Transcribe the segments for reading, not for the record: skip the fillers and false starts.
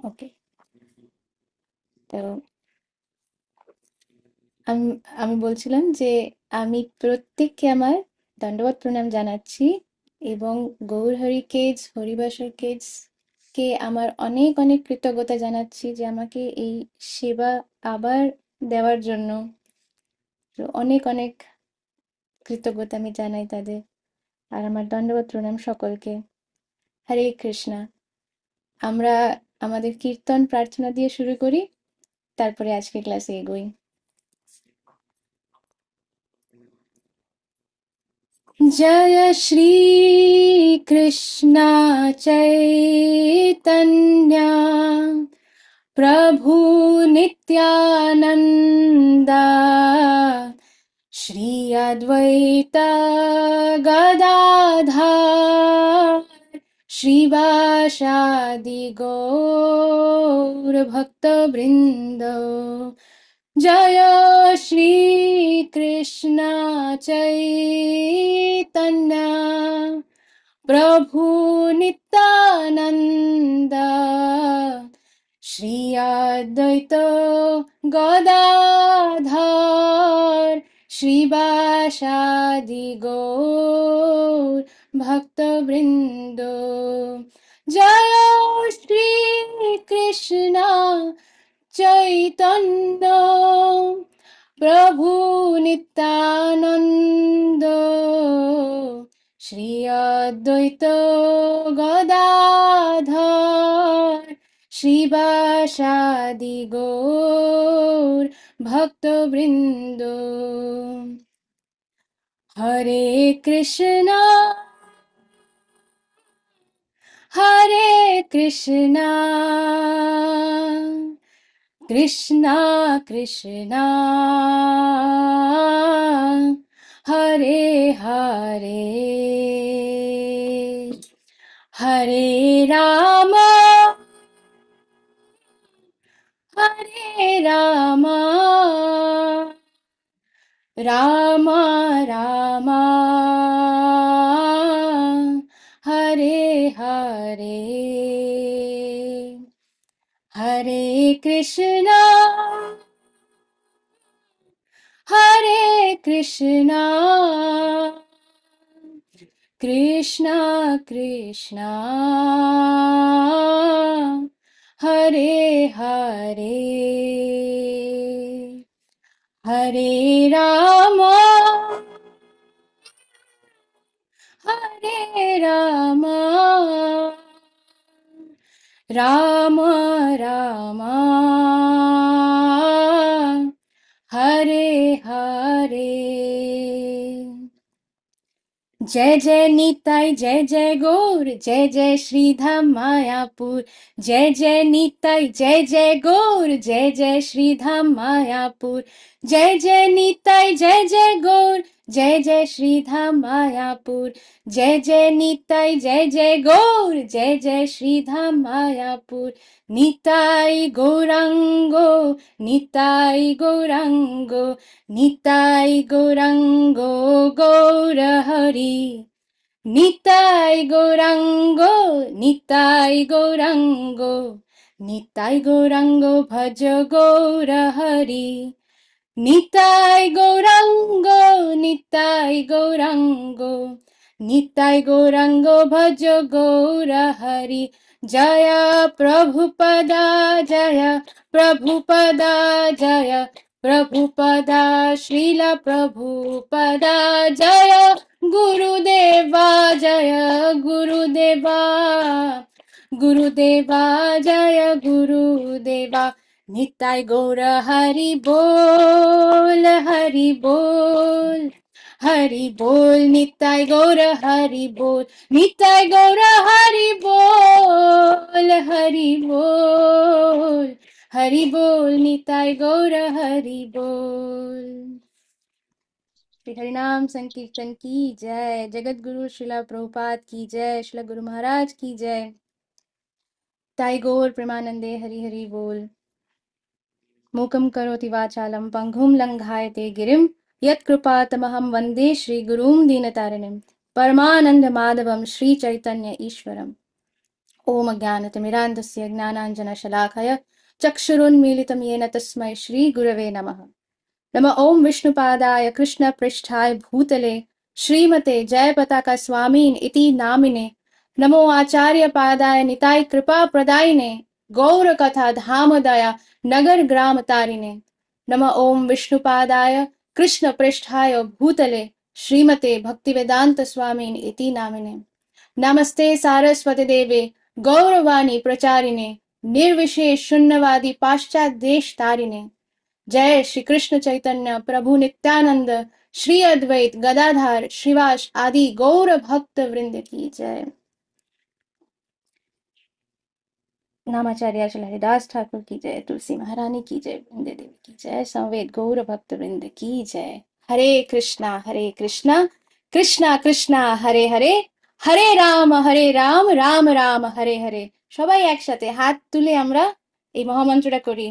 ওকে। তো আমি বলছিলাম যে আমি প্রত্যেককে আমার দণ্ডবত প্রণাম জানাচ্ছি এবং গৌরহরি কেজ হরিবাসর কেজ কে আমার অনেক অনেক কৃতজ্ঞতা জানাচ্ছি যে আমাকে এই সেবা আবার দেওয়ার জন্য। তো অনেক অনেক কৃতজ্ঞতা আমি জানাই তাদের। আর আমার দণ্ডবত প্রণাম সকলকে। হরে কৃষ্ণা। আমরা আমাদের কীর্তন প্রার্থনা দিয়ে শুরু করি, তারপরে আজকে ক্লাসে এগোই। जय श्री कृष्णा चैतन्य प्रभु नित्यानंदा श्री अद्वैत गदाधर श्रीवासादि गौर भक्तवृंद। जय श्री कृष्ण चैतन्य प्रभु नित्यानंद श्री अद्वैत गदाधर श्रीवासादि गौर भक्तवृंद। जय श्री कृष्ण चैतन्य प्रभु नित्यानंद श्री अद्वैत गदाधर श्रीवासादि गौर भक्तवृंद। हरे कृष्णा कृष्णा कृष्णा हरे हरे हरे राम राम राम हरे हरे हरे कृष्णा कृष्णा कृष्णा हरे हरे हरे राम राम राम हरे हरे। जय जय निताई जय जय गौर जय जय श्रीधाम मायापुर। जय जय निताई जय जय गौर जय जय श्रीधाम मायापुर। जय जय निताई जय जय गौर जय जय श्रीधाम मायापुर। जय जय निताई जय जय गौर जय जय श्रीधाम मायापुर। निताई गौरांगो निताई गौरांगो निताई गौरांगो गौर हरि। निताई गौरांगो निताई गौरांगो निताई गौरांगो भज गौर हरि। निताई गौरांगो निताई गौरांगो निताई गौरांगो भज गौर हरि। जय प्रभुपदा जय प्रभुपदा जय प्रभुपदा श्रील प्रभुपदा जय गुरुदेवा जय गुरुदेवा गुरुदेवा जय गुरुदेवा। निताई गौर हरि बोल हरि बोल हरि बोल। निताई गौर हरि बोल निताई गौर हरि बोल हरि बोल हरि बोल निताई गौर हरि बोल। श्री हरिनाम संकीर्तन की जय। जगत गुरु श्रीला प्रभुपाद की जय। श्रीला गुरु महाराज की जय। ताई गौर प्रेमानंदे हरि हरि बोल। मूकं करोति वाचालं पंगुं लंघायते गिरिं यत्कृपातमहं वन्दे श्रीगुरुं दीनतारिणीं। परमानंद माधवं श्री चैतन्य ईश्वरम्। ॐ अज्ञानतिमिरान्धस्य ज्ञानाञ्जनशलाकया चक्षुरुन्मीलितं येन तस्मै श्रीगुरवे नमः। नमः ॐ विष्णुपादाय कृष्णपृष्ठाय भूतले श्रीमते जयपताका स्वामीन इति नामिने नमो आचार्यपादाय निताय कृपाप्रदायिने गौरकथा धामदया नगर ग्राम तारिणे नमः ॐ विष्णुपादाय कृष्णपृष्ठाय भूतले श्रीमते भक्तिवेदांत स्वामीन इति नामिने नमस्ते सारस्वती देवे गौरवाणी प्रचारिणे निर्विशेष शून्यवादी पाश्चात्य देश तारिणे जय श्री कृष्ण चैतन्य प्रभु नित्यानंद श्री अद्वैत गदाधार श्रीवास आदि गौर भक्त वृंद की जय। नामाचार्य श्री हरिदास ठाकुर की जय, तुलसी महारानी की जय, वृंद देवी की जय, समवेत गौर भक्त वृंद की जय। हरे कृष्णा कृष्णा कृष्णा हरे हरे, हरे রাম রাম রাম হরে হরে। সবাই একসাথে হাত তুলে আমরা এই মহামন্ত্রটা করি।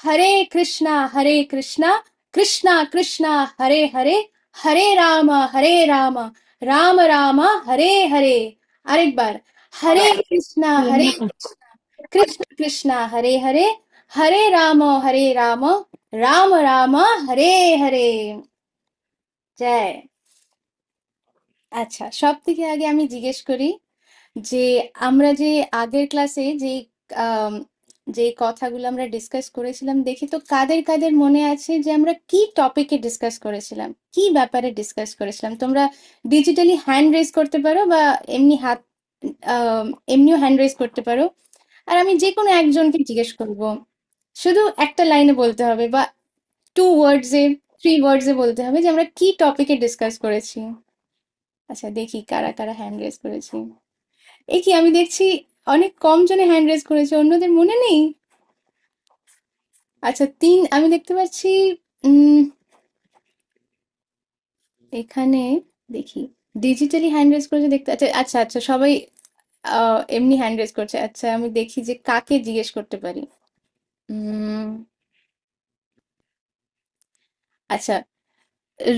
হরে কৃষ্ণা কৃষ্ণা কৃষ্ণা হরে হরে, হরে রাম রাম রাম হরে হরে। আরেকবার, হরে कृष्ण कृष्ण हरे हरे, हरे राम राम राम हरे हरे। জয়। আচ্ছা, সব থেকে আগে আমি জিজ্ঞেস করি যে আমরা যে আগের ক্লাসে যে আম, যে কথাগুলো আমরা ডিসকাস করেছিলাম, দেখি তো কাদের কাদের মনে আছে যে আমরা কি টপিকে ডিসকাস করেছিলাম, কি ব্যাপারে ডিসকাস করেছিলাম। তোমরা ডিজিটালি হ্যান্ড রেজ করতে পারো বা এমনি হাত এমনিও হ্যান্ড রেজ করতে পারো। আর আমি যে কোনো একজনকে জিজ্ঞেস করব, শুধু একটা লাইনে বলতে হবে বা 2 ওয়ার্ডসে 3 ওয়ার্ডসে বলতে হবে যে আমরা কি টপিকে ডিসকাস করেছি। আচ্ছা, দেখি কারা কারা হ্যান্ড রেজ করেছি। এ কি, আমি দেখছি অনেক কম জনে হ্যান্ড রেজ করেছে, অন্যদের মনে নেই। আচ্ছা, আমি দেখতে পাচ্ছি উম এখানে, দেখি ডিজিটালি হ্যান্ড রেজ করেছে দেখতে। আচ্ছা আচ্ছা আচ্ছা, সবাই এমনি হ্যান্ড রেজ করছে। আচ্ছা, আমি দেখি যে কাকে জিজ্ঞেস করতে পারি। উম আচ্ছা,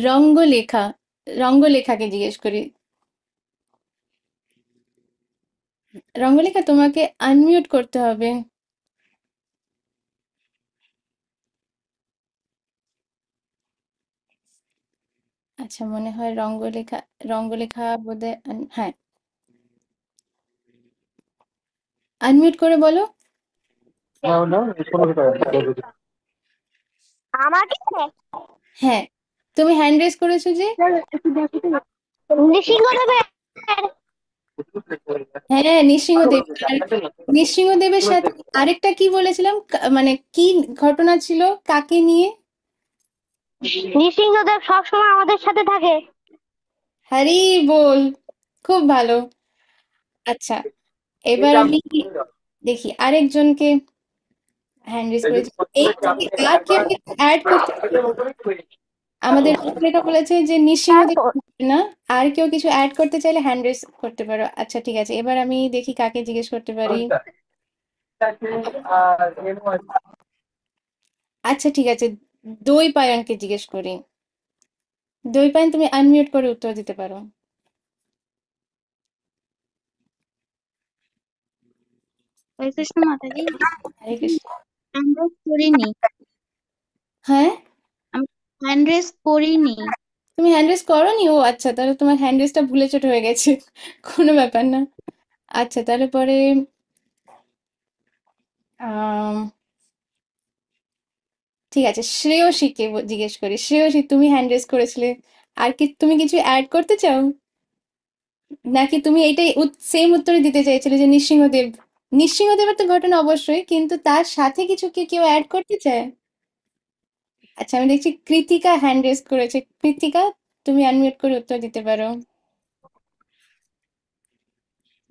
রঙ্গলেখা, রঙ্গলেখাকে জিজ্ঞেস করি। রঙ্গলেখা, তোমাকে আনমিউট করতে হবে। আচ্ছা, মনে হয় রঙ্গলেখা, রঙ্গলেখা বোধহয় হ্যাঁ, আনমিউট করে বলো। আমাকে হ্যাঁ, তুমি হ্যান্ড রেজ করেছো যে। নৃসিংহদেবের হ্যাঁ, নৃসিংহদেব। আর নৃসিংহদেবের সাথে আরেকটা কি বলেছিলাম, মানে কি ঘটনা ছিল কাকে নিয়ে? নৃসিংহদেব সবসময় আমাদের সাথে থাকে। হরি বল, খুব ভালো। আচ্ছা, এবার আমি দেখি আরেকজনকে হ্যান্ড রেজ করেছি। এই থেকে আর কেউ অ্যাড করতে, আমাদের রূপরেখা বলেছে যে নৃসিংহদেব তারপর না, আর কেউ কিছু অ্যাড করতে চাইলে হ্যান্ড রেজ করতে পারো। আচ্ছা ঠিক আছে, এবার আমি দেখি কাকে জিজ্ঞেস করতে পারি। আচ্ছা ঠিক আছে, দই পায়নকে জিজ্ঞেস করি। দই পায়ন, তুমি আনমিউট করে উত্তর দিতে পারো। হরে কৃষ্ণ মাতাজি। হরে কৃষ্ণ। হ্যান্ড রেজ করিনি, হ্যাঁ, আমি হ্যান্ড রেজ করিনি। তুমি হ্যান্ড রেজ করোনি? ও আচ্ছা, তাহলে তোমার হ্যান্ড রেজটা ভুলে চোট হয়ে গেছে। কোনো ব্যাপার না। আচ্ছা, তাহলে পরে আম, ঠিক আছে, শ্রেয়সীকে জিজ্ঞেস করি। শ্রেয়সী, তুমি হ্যান্ড রেজ করেছিলে, আর কি তুমি কিছু অ্যাড করতে চাও, নাকি তুমি এইটাই সেম উত্তরই দিতে চাইছিলে যে নৃসিংহদেব? নৃসিংহদেবের তো ঘটনা অবশ্যই, কিন্তু তার সাথে কিছু কি কেউ অ্যাড করতে চায়? আচ্ছা, আমি দেখছি কৃতিকা হ্যান্ড রেজ করেছে। কৃতিকা, তুমি আনমিউট করে উত্তর দিতে পারো।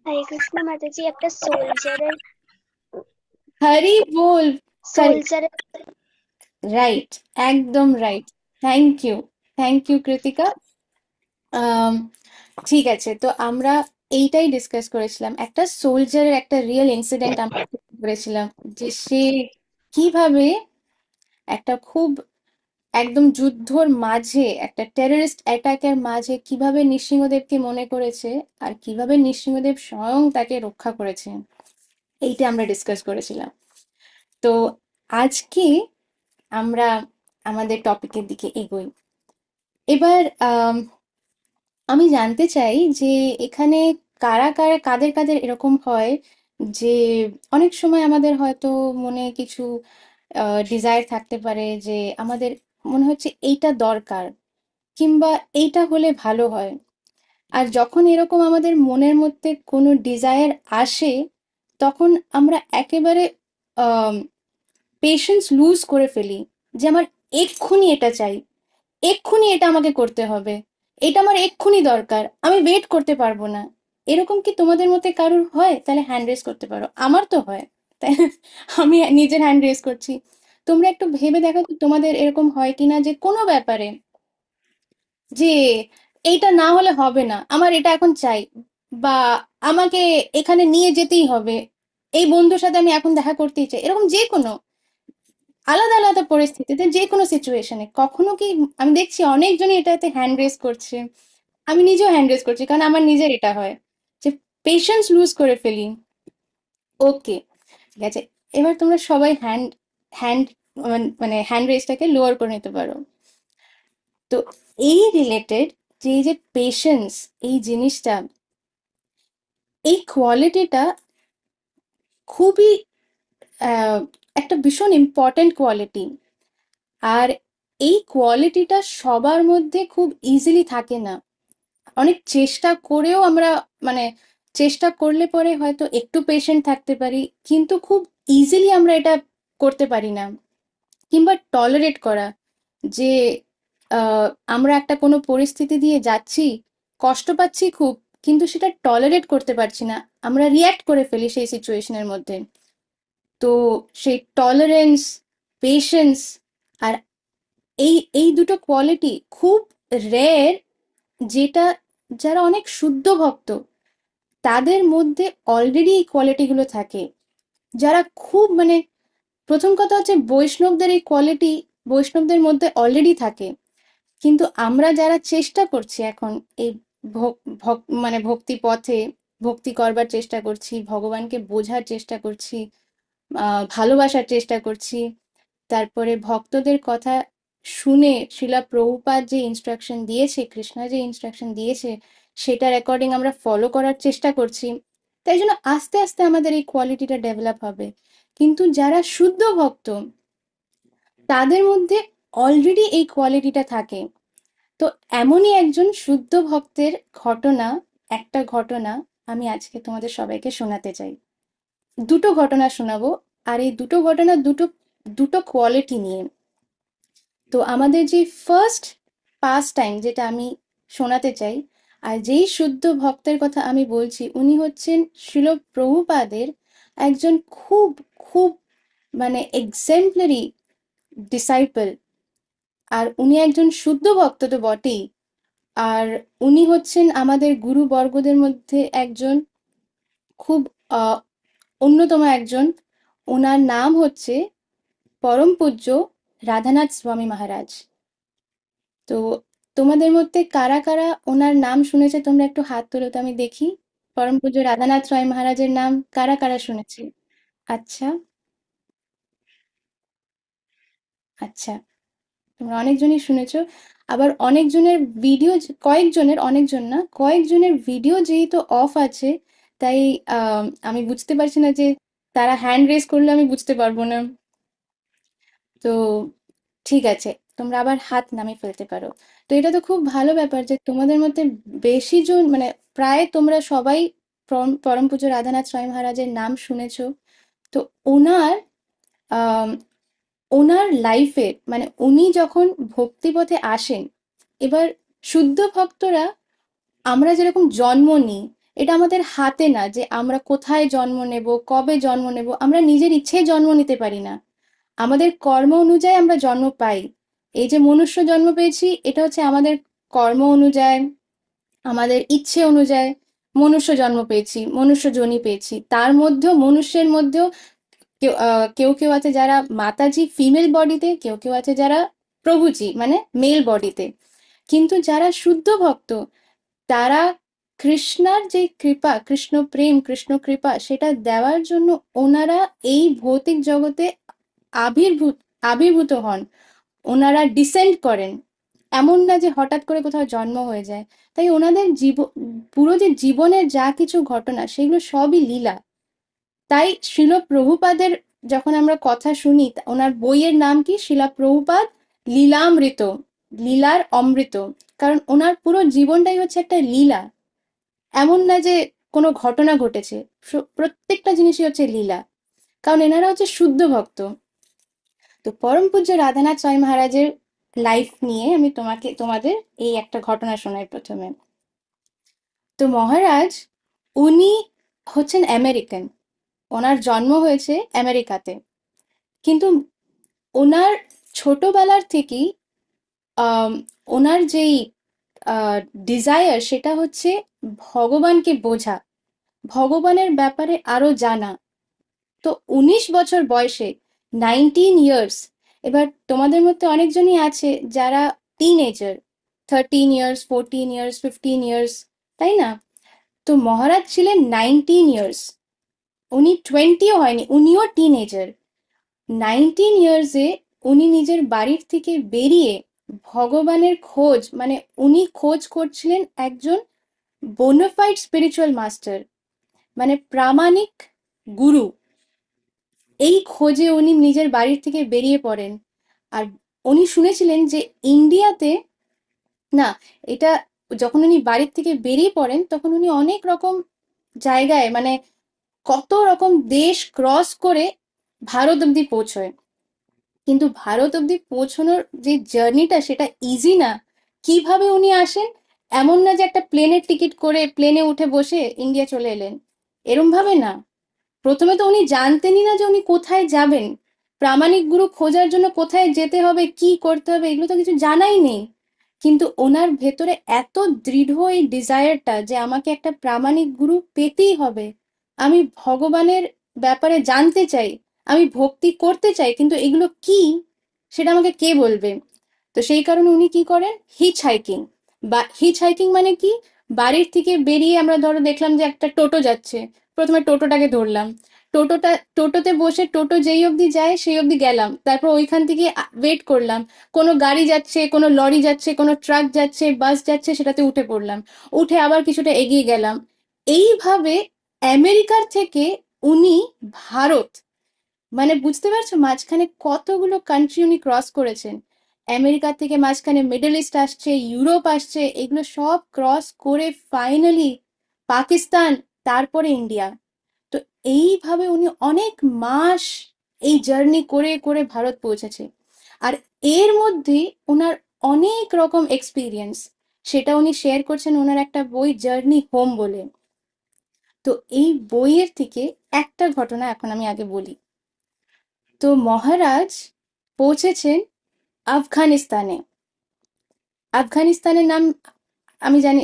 হরে কৃষ্ণ মাতাজি, একটা সোলজারের হরি বল। কারেক্ট, সোলজারের রাইট, একদম right. Thank you, thank you Kritika. আম, ঠিক আছে, তো আমরা এইটাই ডিসকাস করেছিলাম, একটা সোলজারের একটা রিয়েল ইনসিডেন্ট আমরা করেছিলাম, যে সে কিভাবে একটা খুব একদম যুদ্ধর মাঝে, একটা টেররিস্ট অ্যাটাকের মাঝে কিভাবে নৃসিংহদেবকে মনে করেছে, আর কিভাবে নৃসিংহদেব স্বয়ং তাকে রক্ষা করেছে। এইটা আমরা ডিসকাস করেছিলাম। তো আজকে আমরা আমাদের টপিকের দিকে এগোই। এবার আমি জানতে চাই যে এখানে কারা কারা কাদের কাদের এরকম হয় যে অনেক সময় আমাদের হয়তো মনে কিছু ডিজায়ার থাকতে পারে যে আমাদের মনে হচ্ছে এইটা দরকার কিংবা এইটা হলে ভালো হয়। আর যখন এরকম আমাদের মনের মধ্যে কোনো ডিজায়ার আসে তখন আমরা একেবারে পেশেন্স লুজ করে ফেলি যে আমার এক্ষুনি এটা চাই, এক্ষুনি এটা আমাকে করতে হবে, এটা আমার এক্ষুনি দরকার, আমি ওয়েট করতে পারবো না। এরকম কি তোমাদের মধ্যে কারোর হয়? তাহলে হ্যান্ড রেজ করতে পারো। আমার তো হয়। তাই আমি নিজের হ্যান্ড রেজ করছি। তোমরা একটু ভেবে দেখো তো তোমাদের এরকম হয় কিনা যে কোনো ব্যাপারে যে এইটা না হলে হবে না, আমার এটা এখন চাই, বা আমাকে এখানে নিয়ে যেতেই হবে, এই বন্ধুর সাথে আমি এখন দেখা করতেই চাই। এরকম যে কোনো আলাদা আলাদা পরিস্থিতিতে যে কোনো সিচুয়েশনে কখনো কি আমি দেখছি অনেকজনই এটাতে হ্যান্ড রেজ করছে। আমি নিজেও হ্যান্ড রেজ করছি কারণ আমার নিজের এটা হয় যে পেশেন্স লুজ করে ফেলি। ওকে, ঠিক আছে। এবার তোমরা সবাই হ্যান্ড হ্যান্ড মানে হ্যান্ড রেজটাকে লোয়ার করে নিতে পারো। তো এই রিলেটেড যে এই যে পেশেন্স, এই জিনিসটা, এই কোয়ালিটিটা খুবই আহ, একটা ভীষণ ইম্পর্ট্যান্ট কোয়ালিটি। আর এই কোয়ালিটিটা সবার মধ্যে খুব ইজিলি থাকে না। অনেক চেষ্টা করেও আমরা মানে চেষ্টা করলে পরে হয়তো একটু পেশেন্ট থাকতে পারি, কিন্তু খুব ইজিলি আমরা এটা করতে পারি না। কিংবা টলারেট করা যে আমরা একটা কোনো পরিস্থিতি দিয়ে যাচ্ছি, কষ্ট পাচ্ছি খুব, কিন্তু সেটা টলারেট করতে পারছি না, আমরা রিয়্যাক্ট করে ফেলি সেই সিচুয়েশনের মধ্যে। তো সেই টলারেন্স, পেশেন্স আর এই এই দুটো কোয়ালিটি খুব রেয়ার, যেটা যারা অনেক শুদ্ধ ভক্ত তাদের মধ্যে অলরেডি এই কোয়ালিটিগুলো থাকে। যারা খুব মানে প্রথম কথা হচ্ছে বৈষ্ণবদের এই কোয়ালিটি বৈষ্ণবদের মধ্যে অলরেডি থাকে। কিন্তু আমরা যারা চেষ্টা করছি এখন এই মানে ভক্তি পথে ভক্তি করবার চেষ্টা করছি, ভগবানকে বোঝার চেষ্টা করছি, ভালোবাসার চেষ্টা করছি, তারপরে ভক্তদের কথা শুনে শিলা প্রভুপাদ যে ইনস্ট্রাকশন দিয়েছে, কৃষ্ণা যে ইনস্ট্রাকশন দিয়েছে, সেটার অ্যাকর্ডিং আমরা ফলো করার চেষ্টা করছি, তাই জন্য আস্তে আস্তে আমাদের এই কোয়ালিটিটা ডেভেলপ হবে। কিন্তু যারা শুদ্ধ ভক্ত তাদের মধ্যে অলরেডি এই কোয়ালিটিটা থাকে। তো এমনই একজন শুদ্ধ ভক্তের ঘটনা, একটা ঘটনা আমি আজকে তোমাদের সবাইকে শোনাতে চাই। দুটো ঘটনা শোনাবো। আর এই দুটো ঘটনা দুটো দুটো কোয়ালিটি নিয়ে। তো আমাদের যে ফার্স্ট পাস টাইম যেটা আমি শোনাতে চাই, আর যেই শুদ্ধ ভক্তের কথা আমি বলছি উনি হচ্ছেন শিল প্রভুপাদের একজন খুব খুব মানে এক্সেম্পলারি ডিসাইপল। আর উনি একজন শুদ্ধ ভক্ত তো বটেই, আর উনি হচ্ছেন আমাদের গুরুবর্গদের মধ্যে একজন খুব আহ, অন্যতম একজন। ওনার নাম হচ্ছে পরম পূজ্য রাধানাথ স্বামী মহারাজ। তো তোমাদের মধ্যে কারা কারা ওনার নাম শুনেছে তোমরা একটু হাত তোলো তো আমি দেখি। পরম পূজ্য রাধানাথ রায় মহারাজের নাম কারা কারা শুনেছে? আচ্ছা, আচ্ছা, তোমরা অনেকজনই শুনেছো। আবার অনেকজনের ভিডিও, কয়েকজনের, অনেকজন না, কয়েকজনের ভিডিও যেহেতু অফ আছে, তাই আমি বুঝতে পারছি না যে তারা হ্যান্ড রেজ করলে আমি বুঝতে পারবো না। তো ঠিক আছে, তোমরা আবার হাত নামিয়ে ফেলতে পারো। তো এটা তো খুব ভালো ব্যাপার যে তোমাদের মধ্যে বেশি জন মানে প্রায় তোমরা সবাই পরম পূজ্য রাধানাথ স্বামী মহারাজের নাম শুনেছো। তো ওনার আহ ওনার লাইফে মানে উনি যখন ভক্তিপথে আসেন, এবার শুদ্ধ ভক্তরা আমরা যেরকম জন্ম নিই, এটা আমাদের হাতে না যে আমরা কোথায় জন্ম নেব, কবে জন্ম নেব, আমরা নিজের ইচ্ছে জন্ম নিতে পারি না। আমাদের কর্ম অনুযায়ী আমরা জন্ম পাই। এই যে মনুষ্য জন্ম পেয়েছি এটা হচ্ছে আমাদের কর্ম অনুযায়ী, আমাদের ইচ্ছে অনুযায়ী মনুষ্য জন্ম পেয়েছি, মনুষ্য যোনি পেয়েছি। তার মধ্যেও মনুষ্যের মধ্যেও কেউ কেউ আছে যারা মাতাজি ফিমেল বডিতে, কেউ কেউ আছে যারা প্রভুজি মানে মেল বডিতে। কিন্তু যারা শুদ্ধ ভক্ত তারা কৃষ্ণার যে কৃপা, কৃষ্ণ প্রেম, কৃষ্ণ কৃপা, সেটা দেওয়ার জন্য ওনারা এই ভৌতিক জগতে আবির্ভূত আবির্ভূত হন, ওনারা ডিসেন্ড করেন। এমন না যে হঠাৎ করে কোথাও জন্ম হয়ে যায়। তাই ওনাদের পুরো যে জীবনের যা কিছু ঘটনা সেগুলো সবই লীলা। তাই শিল প্রভুপাদের যখন আমরা কথা শুনি, ওনার বইয়ের নাম কি? শিলা প্রভুপাদ লীলামৃত, লীলার অমৃত। কারণ ওনার পুরো জীবনটাই হচ্ছে একটা লীলা। এমন না যে কোনো ঘটনা ঘটেছে, প্রত্যেকটা জিনিসই হচ্ছে লীলা। কারণ এনারা হচ্ছে শুদ্ধ ভক্ত। তো পরম পূজ্য রাধানাথ স্বামী মহারাজের লাইফ নিয়ে আমি তোমাদের এই একটা ঘটনা শোনাই প্রথমে। তো মহারাজ, উনি হচ্ছেন আমেরিকান, ওনার জন্ম হয়েছে আমেরিকাতে। কিন্তু ওনার ছোটবেলার থেকেই আম, ওনার যেই ডিজায়ার সেটা হচ্ছে ভগবানকে বোঝা, ভগবানের ব্যাপারে আরো জানা। তো 19 বছর বয়সে, 19 ইয়ার্স, এবার তোমাদের মধ্যে অনেকজনই আছে যারা টিনেজার, 13 ইয়ার্স, 14 ইয়ার্স, 15 ইয়ার্স, তাই না? তো মহারাজ ছিলেন 19 ইয়ার্স, উনি 20ও হয়নি, উনিও টিনেজার। 19 ইয়ার্সে উনি নিজের বাড়ির থেকে বেরিয়ে ভগবানের খোঁজ, মানে উনি খোঁজ করছিলেন একজন বোনাফাইড স্পিরিচুয়াল মাস্টার, মানে প্রামাণিক গুরু। এই খোঁজে উনি নিজের বাড়ির থেকে বেরিয়ে পড়েন। আর উনি শুনেছিলেন যে ইন্ডিয়াতে, না, এটা, যখন উনি বাড়ির থেকে বেরিয়ে পড়েন তখন উনি অনেক রকম জায়গায়, মানে কত রকম দেশ ক্রস করে ভারত অব্দি পৌঁছয়। কিন্তু ভারত অব্দি পৌঁছানোর যে জার্নিটা সেটা ইজি না। কিভাবে উনি আসেন? এমন না যে একটা প্লেনের টিকিট করে প্লেনে উঠে বসে ইন্ডিয়া চলে এলেন, এরম ভাবে না। প্রথমে তো উনি জানতেনই না যে উনি কোথায় যাবেন। প্রামাণিক গুরু খোঁজার জন্য কোথায় যেতে হবে, কি করতে হবে, এগুলো তো কিছু জানাই নেই। কিন্তু ওনার ভেতরে এত দৃঢ় এই ডিজায়ারটা যে আমাকে একটা প্রামাণিক গুরু পেতেই হবে, আমি ভগবানের ব্যাপারে জানতে চাই, আমি ভক্তি করতে চাই, কিন্তু এগুলো কি সেটা আমাকে কে বলবে? তো সেই কারণে উনি কি করেন? হিচ হাইকিং। বা হিচ হাইকিং মানে কি? বাড়ির থেকে বেরিয়ে আমরা ধরো দেখলাম যে একটা টোটো যাচ্ছে, প্রথমে টোটোটাকে ধরলাম, টোটোতে বসে টোটো যেই অবধি যায় সেই অবধি গেলাম, তারপর ওইখান থেকে ওয়েট করলাম, কোনো গাড়ি যাচ্ছে, কোনো লরি যাচ্ছে, কোনো ট্রাক যাচ্ছে, বাস যাচ্ছে, সেটাতে উঠে পড়লাম, উঠে আবার কিছুটা এগিয়ে গেলাম। এইভাবে আমেরিকার থেকে উনি ভারত, মানে বুঝতে পারছো মাঝখানে কতগুলো কান্ট্রি উনি ক্রস করেছেন। আমেরিকা থেকে মাঝখানে মিডল ইস্ট আসছে, ইউরোপ আসছে, এগুলো সব ক্রস করে ফাইনালি পাকিস্তান, তারপরে ইন্ডিয়া। তো এইভাবে উনি অনেক মাস এই জার্নি করে করে ভারত পৌঁছেছে। আর এর মধ্যে ওনার অনেক রকম এক্সপিরিয়েন্স, সেটা উনি শেয়ার করছেন ওনার একটা বই জার্নি হোম বলে। তো এই বইয়ের থেকে একটা ঘটনা এখন আমি আগে বলি। তো মহারাজ পৌঁছেছেন আফগানিস্তানে। আফগানিস্তানের নাম আমি জানি,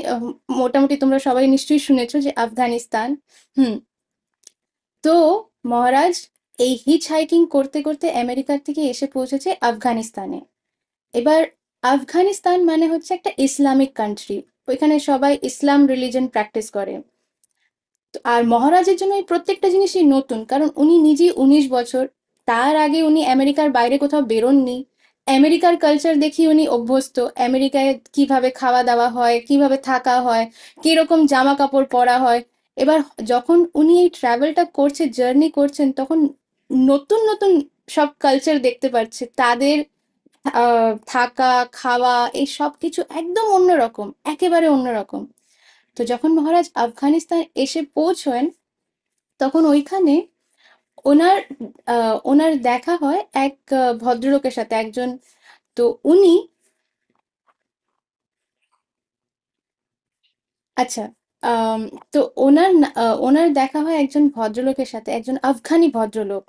মোটামুটি তোমরা সবাই নিশ্চয়ই শুনেছো যে আফগানিস্তান। হুম। তো মহারাজ এই হিচ হাইকিং করতে করতে আমেরিকার থেকে এসে পৌঁছেছে আফগানিস্তানে। এবার আফগানিস্তান মানে হচ্ছে একটা ইসলামিক কান্ট্রি, ওইখানে সবাই ইসলাম রিলিজন প্র্যাকটিস করে। আর মহারাজের জন্য এই প্রত্যেকটা জিনিসই নতুন, কারণ উনি নিজেই 19 বছর, তার আগে উনি আমেরিকার বাইরে কোথাও বেরোননি। আমেরিকার কালচার দেখি উনি অভ্যস্ত, আমেরিকায় কিভাবে খাওয়া দাওয়া হয়, কিভাবে থাকা হয়, কিরকম জামা কাপড় পরা হয়। এবার যখন উনি এই ট্রাভেলটা করছে, জার্নি করছেন, তখন নতুন নতুন সব কালচার দেখতে পাচ্ছে, তাদের থাকা, খাওয়া, এই সব কিছু একদম অন্যরকম, একেবারে অন্যরকম। তো যখন মহারাজ আফগানিস্তান এসে পৌঁছয়েন, তখন ওইখানে ওনার ওনার দেখা হয় এক ভদ্রলোকের সাথে, একজন। তো উনি, আচ্ছা, আম, তো ওনার দেখা হয় একজন ভদ্রলোকের সাথে, একজন আফগানি ভদ্রলোক।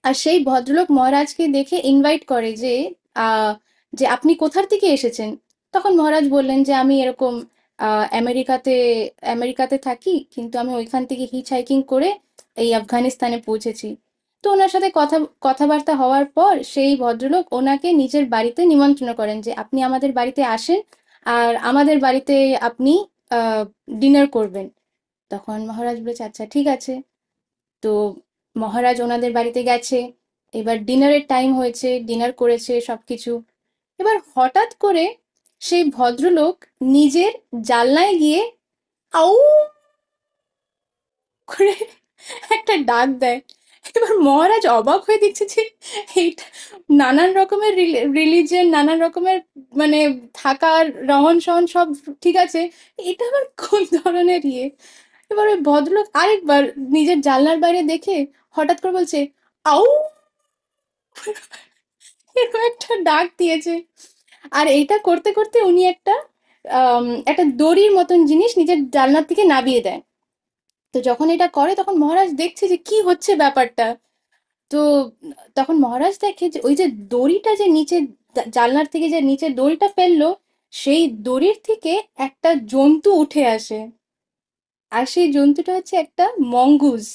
আর সেই ভদ্রলোক মহারাজকে দেখে ইনভাইট করে যে আহ যে আপনি কোথার থেকে এসেছেন। তখন মহারাজ বললেন যে আমি এরকম আমেরিকাতে আমেরিকাতে থাকি, কিন্তু আমি ওইখান থেকে হিচ হাইকিং করে এই আফগানিস্তানে পৌঁছেছি। তো ওনার সাথে কথাবার্তা হওয়ার পর সেই ভদ্রলোক ওনাকে নিজের বাড়িতে নিমন্ত্রণ করেন যে আপনি আমাদের বাড়িতে আসেন, আর আমাদের বাড়িতে আপনি ডিনার করবেন। তখন মহারাজ বলেছে আচ্ছা ঠিক আছে। তো মহারাজ ওনাদের বাড়িতে গেছে, এবার ডিনারের টাইম হয়েছে, ডিনার করেছে সবকিছু। এবার হঠাৎ করে সেই ভদ্রলোক নিজের জানলায় গিয়ে আউ করে একটা ডাক দেয়। এবার মহারাজ অবাক হয়ে দেখছে যে এইটা নানান রকমের রিলিজিয়ন, নানান রকমের মানে থাকার রহন সহন সব ঠিক আছে, এটা আবার কোন ধরনের ইয়ে। এবার ওই ভদ্রলোক আরেকবার নিজের জানলার বাইরে দেখে হঠাৎ করে বলছে আউ, এরকম একটা ডাক দিয়েছে। আর এইটা করতে করতে উনি একটা দড়ির মতন জিনিস নিজের জানলার থেকে নামিয়ে দেয়। তো যখন এটা করে তখন মহারাজ দেখছে যে কি হচ্ছে ব্যাপারটা। তো তখন মহারাজ দেখে যে ওই যে দড়িটা যে নিচে জানলার থেকে যে নিচে দড়িটা ফেললো, সেই দড়ির থেকে একটা জন্তু উঠে আসে। আর সেই জন্তুটা হচ্ছে একটা মঙ্গুস।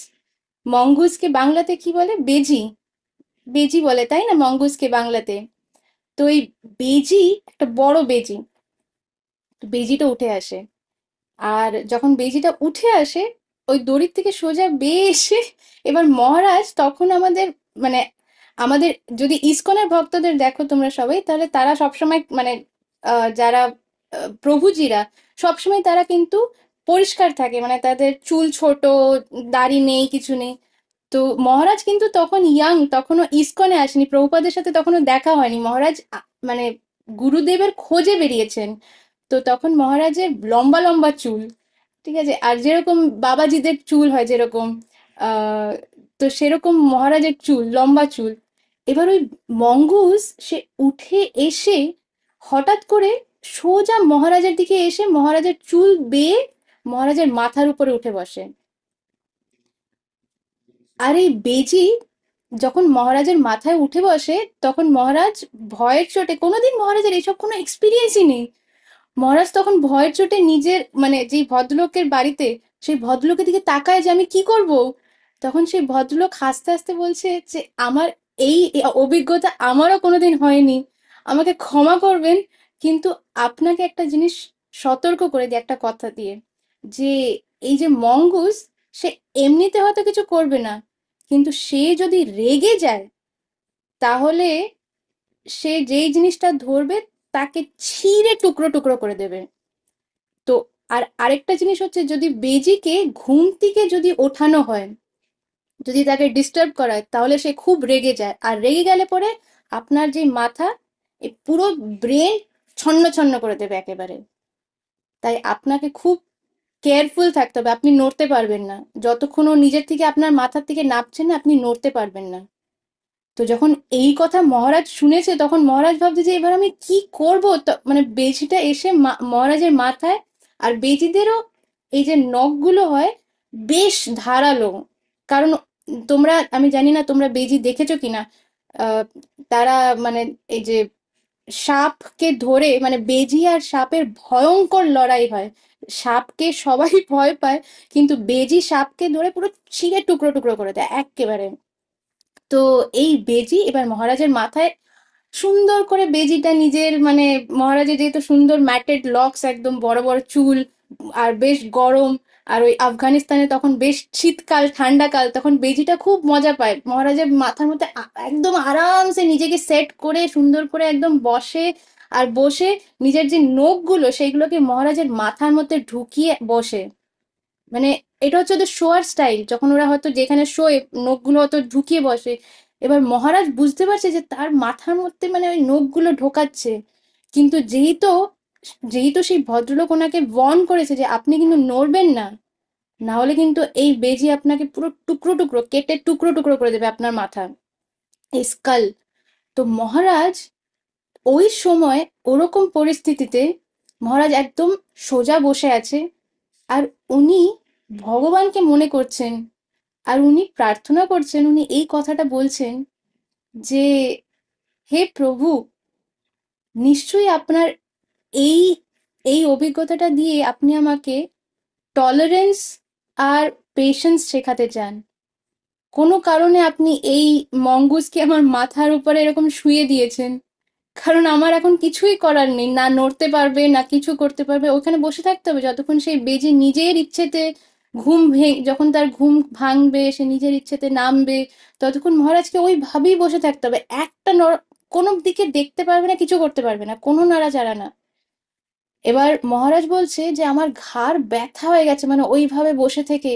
মঙ্গুসকে বাংলাতে কি বলে? বেজি। বেজি বলে তাই না মঙ্গুসকে বাংলাতে? তো এই বেজি, একটা বড় বেজি, তো বেজিটা উঠে আসে। আর যখন বেজিটা উঠে আসে ওই দড়ির থেকে সোজা বেয়ে এসে, এবার মহারাজ তখন মানে আমাদের যদি ইসকনের ভক্তদের দেখো তোমরা সবাই, তাহলে তারা সবসময় মানে যারা প্রভুজিরা সবসময় তারা কিন্তু পরিষ্কার থাকে, মানে তাদের চুল ছোট, দাড়ি নেই, কিছু নেই। তো মহারাজ কিন্তু তখন ইয়াং, তখনও ইসকনে আসেনি, প্রভুপাদের সাথে তখনও দেখা হয়নি। মহারাজ মানে গুরুদেবের খোঁজে বেরিয়েছেন। তো তখন মহারাজের লম্বা লম্বা চুল, ঠিক আছে, আর যেরকম বাবাজিদের চুল হয় যেরকম, আহ তো সেরকম মহারাজের চুল, লম্বা চুল। এবার ওই মঙ্গুস সে উঠে এসে হঠাৎ করে সোজা মহারাজের দিকে এসে মহারাজের চুল বেয়ে মহারাজের মাথার উপরে উঠে বসে। আর এই বেজি যখন মহারাজের মাথায় উঠে বসে তখন মহারাজ ভয়ের চোটে, কোনোদিন মহারাজের এসব কোনো এক্সপিরিয়েন্সই নেই, মহারাজ তখন ভয়ের চোটে নিজের মানে যেই ভদ্রলোকের বাড়িতে, সেই ভদ্রলোকের দিকে তাকায় যে আমি কি করব। তখন সেই ভদ্রলোক হাসতে হাসতে বলছে যে আমার এই অভিজ্ঞতা আমারও কোনোদিন হয়নি, আমাকে ক্ষমা করবেন, কিন্তু আপনাকে একটা জিনিস সতর্ক করে দিই একটা কথা দিয়ে, যে এই যে মঙ্গুস, সে এমনিতে হয়তো কিছু করবে না, কিন্তু সে যদি রেগে যায় তাহলে সে যেই জিনিসটা ধরবে তাকে ছিঁড়ে টুকরো টুকরো করে দেবে। তো আর আরেকটা জিনিস হচ্ছে, যদি বেজিকে ঘুম থেকে যদি ওঠানো হয়, যদি তাকে ডিস্টার্ব করা হয়, তাহলে সে খুব রেগে যায়, আর রেগে গেলে পরে আপনার যে মাথা, এই পুরো ব্রেন ছন্ন ছন্ন করে দেবে একেবারে। তাই আপনাকে খুব কেয়ারফুল থাকতে হবে, আপনি নড়তে পারবেন না যতক্ষণ ও নিজের থেকে আপনার মাথার থেকে নাপছে না, আপনি নড়তে পারবেন না। তো যখন এই কথা মহারাজ শুনেছে তখন মহারাজ ভাবছে যে এবার আমি কি করব, মানে বেজিটা এসে মহারাজের মাথায়, আর বেজিদেরও এই যে নখগুলো হয় বেশ ধারালো, কারণ তোমরা, আমি জানি না তোমরা বেজি দেখেছো কিনা, আহ তারা মানে এই যে সাপকে ধরে, মানে বেজি আর সাপের ভয়ঙ্কর লড়াই হয়। সাপকে সবাই ভয় পায়, কিন্তু বেজি সাপকে ধরে পুরো ছিঁড়ে টুকরো টুকরো করে দেয় এক্কেবারে। তো এই বেজি এবার মহারাজের মাথায় সুন্দর করে বেজিটা নিজের মানে, মহারাজের যেহেতু সুন্দর ম্যাটেড লক্স, একদম বড় বড় চুল, আর বেশ গরম, আর ওই আফগানিস্তানে তখন বেশ শীতকাল ঠান্ডাকাল, তখন বেজিটা খুব মজা পায়, মহারাজের মাথার মধ্যে একদম আরামসে নিজেকে সেট করে সুন্দর করে একদম বসে। আর বসে নিজের যে নখগুলো সেইগুলোকে মহারাজের মাথার মধ্যে ঢুকিয়ে বসে, মানে এটা হচ্ছে ওদের শোয়ার স্টাইল, যখন ওরা হয়তো যেখানে শোয় নখগুলো হয়তো ঢুকিয়ে বসে। এবার মহারাজ বুঝতে পারছে যে তার মাথার মধ্যে মানে ওই নখগুলো ঢোকাচ্ছে, কিন্তু যেহেতু যেহেতু সেই ভদ্রলোক ওনাকে ওয়ার্ন করেছে যে আপনি কিন্তু নড়বেন না, না হলে কিন্তু এই বেজি আপনাকে পুরো টুকরো টুকরো কেটে টুকরো টুকরো করে দেবে আপনার মাথা, এই স্কাল। তো মহারাজ ওই সময় ওরকম পরিস্থিতিতে মহারাজ একদম সোজা বসে আছে, আর উনি ভগবানকে মনে করছেন, আর উনি প্রার্থনা করছেন, উনি এই কথাটা বলছেন যে হে প্রভু, নিশ্চয়ই আপনার এই এই অভিজ্ঞতাটা দিয়ে আপনি আমাকে টলারেন্স আর পেশেন্স শেখাতে চান। কোনো কারণে আপনি এই মঙ্গুসকে আমার মাথার উপরে এরকম শুইয়ে দিয়েছেন, কারণ আমার এখন কিছুই করার নেই, না নড়তে পারবে না কিছু করতে পারবে, ওখানে বসে থাকতে হবে যতক্ষণ সেই বেজি নিজের ইচ্ছেতে যখন তার ঘুম ভাঙবে, সে নিজের ইচ্ছেতে নামবে, ততক্ষণ মহারাজকে ওইভাবেই বসে থাকতে হবে। কোনো দিকে দেখতে পারবে না, কিছু করতে পারবে না, কোনো নাড়াচাড়া না। এবার মহারাজ বলছে যে আমার ঘাড় ব্যথা হয়ে গেছে, মানে ওইভাবে বসে থেকে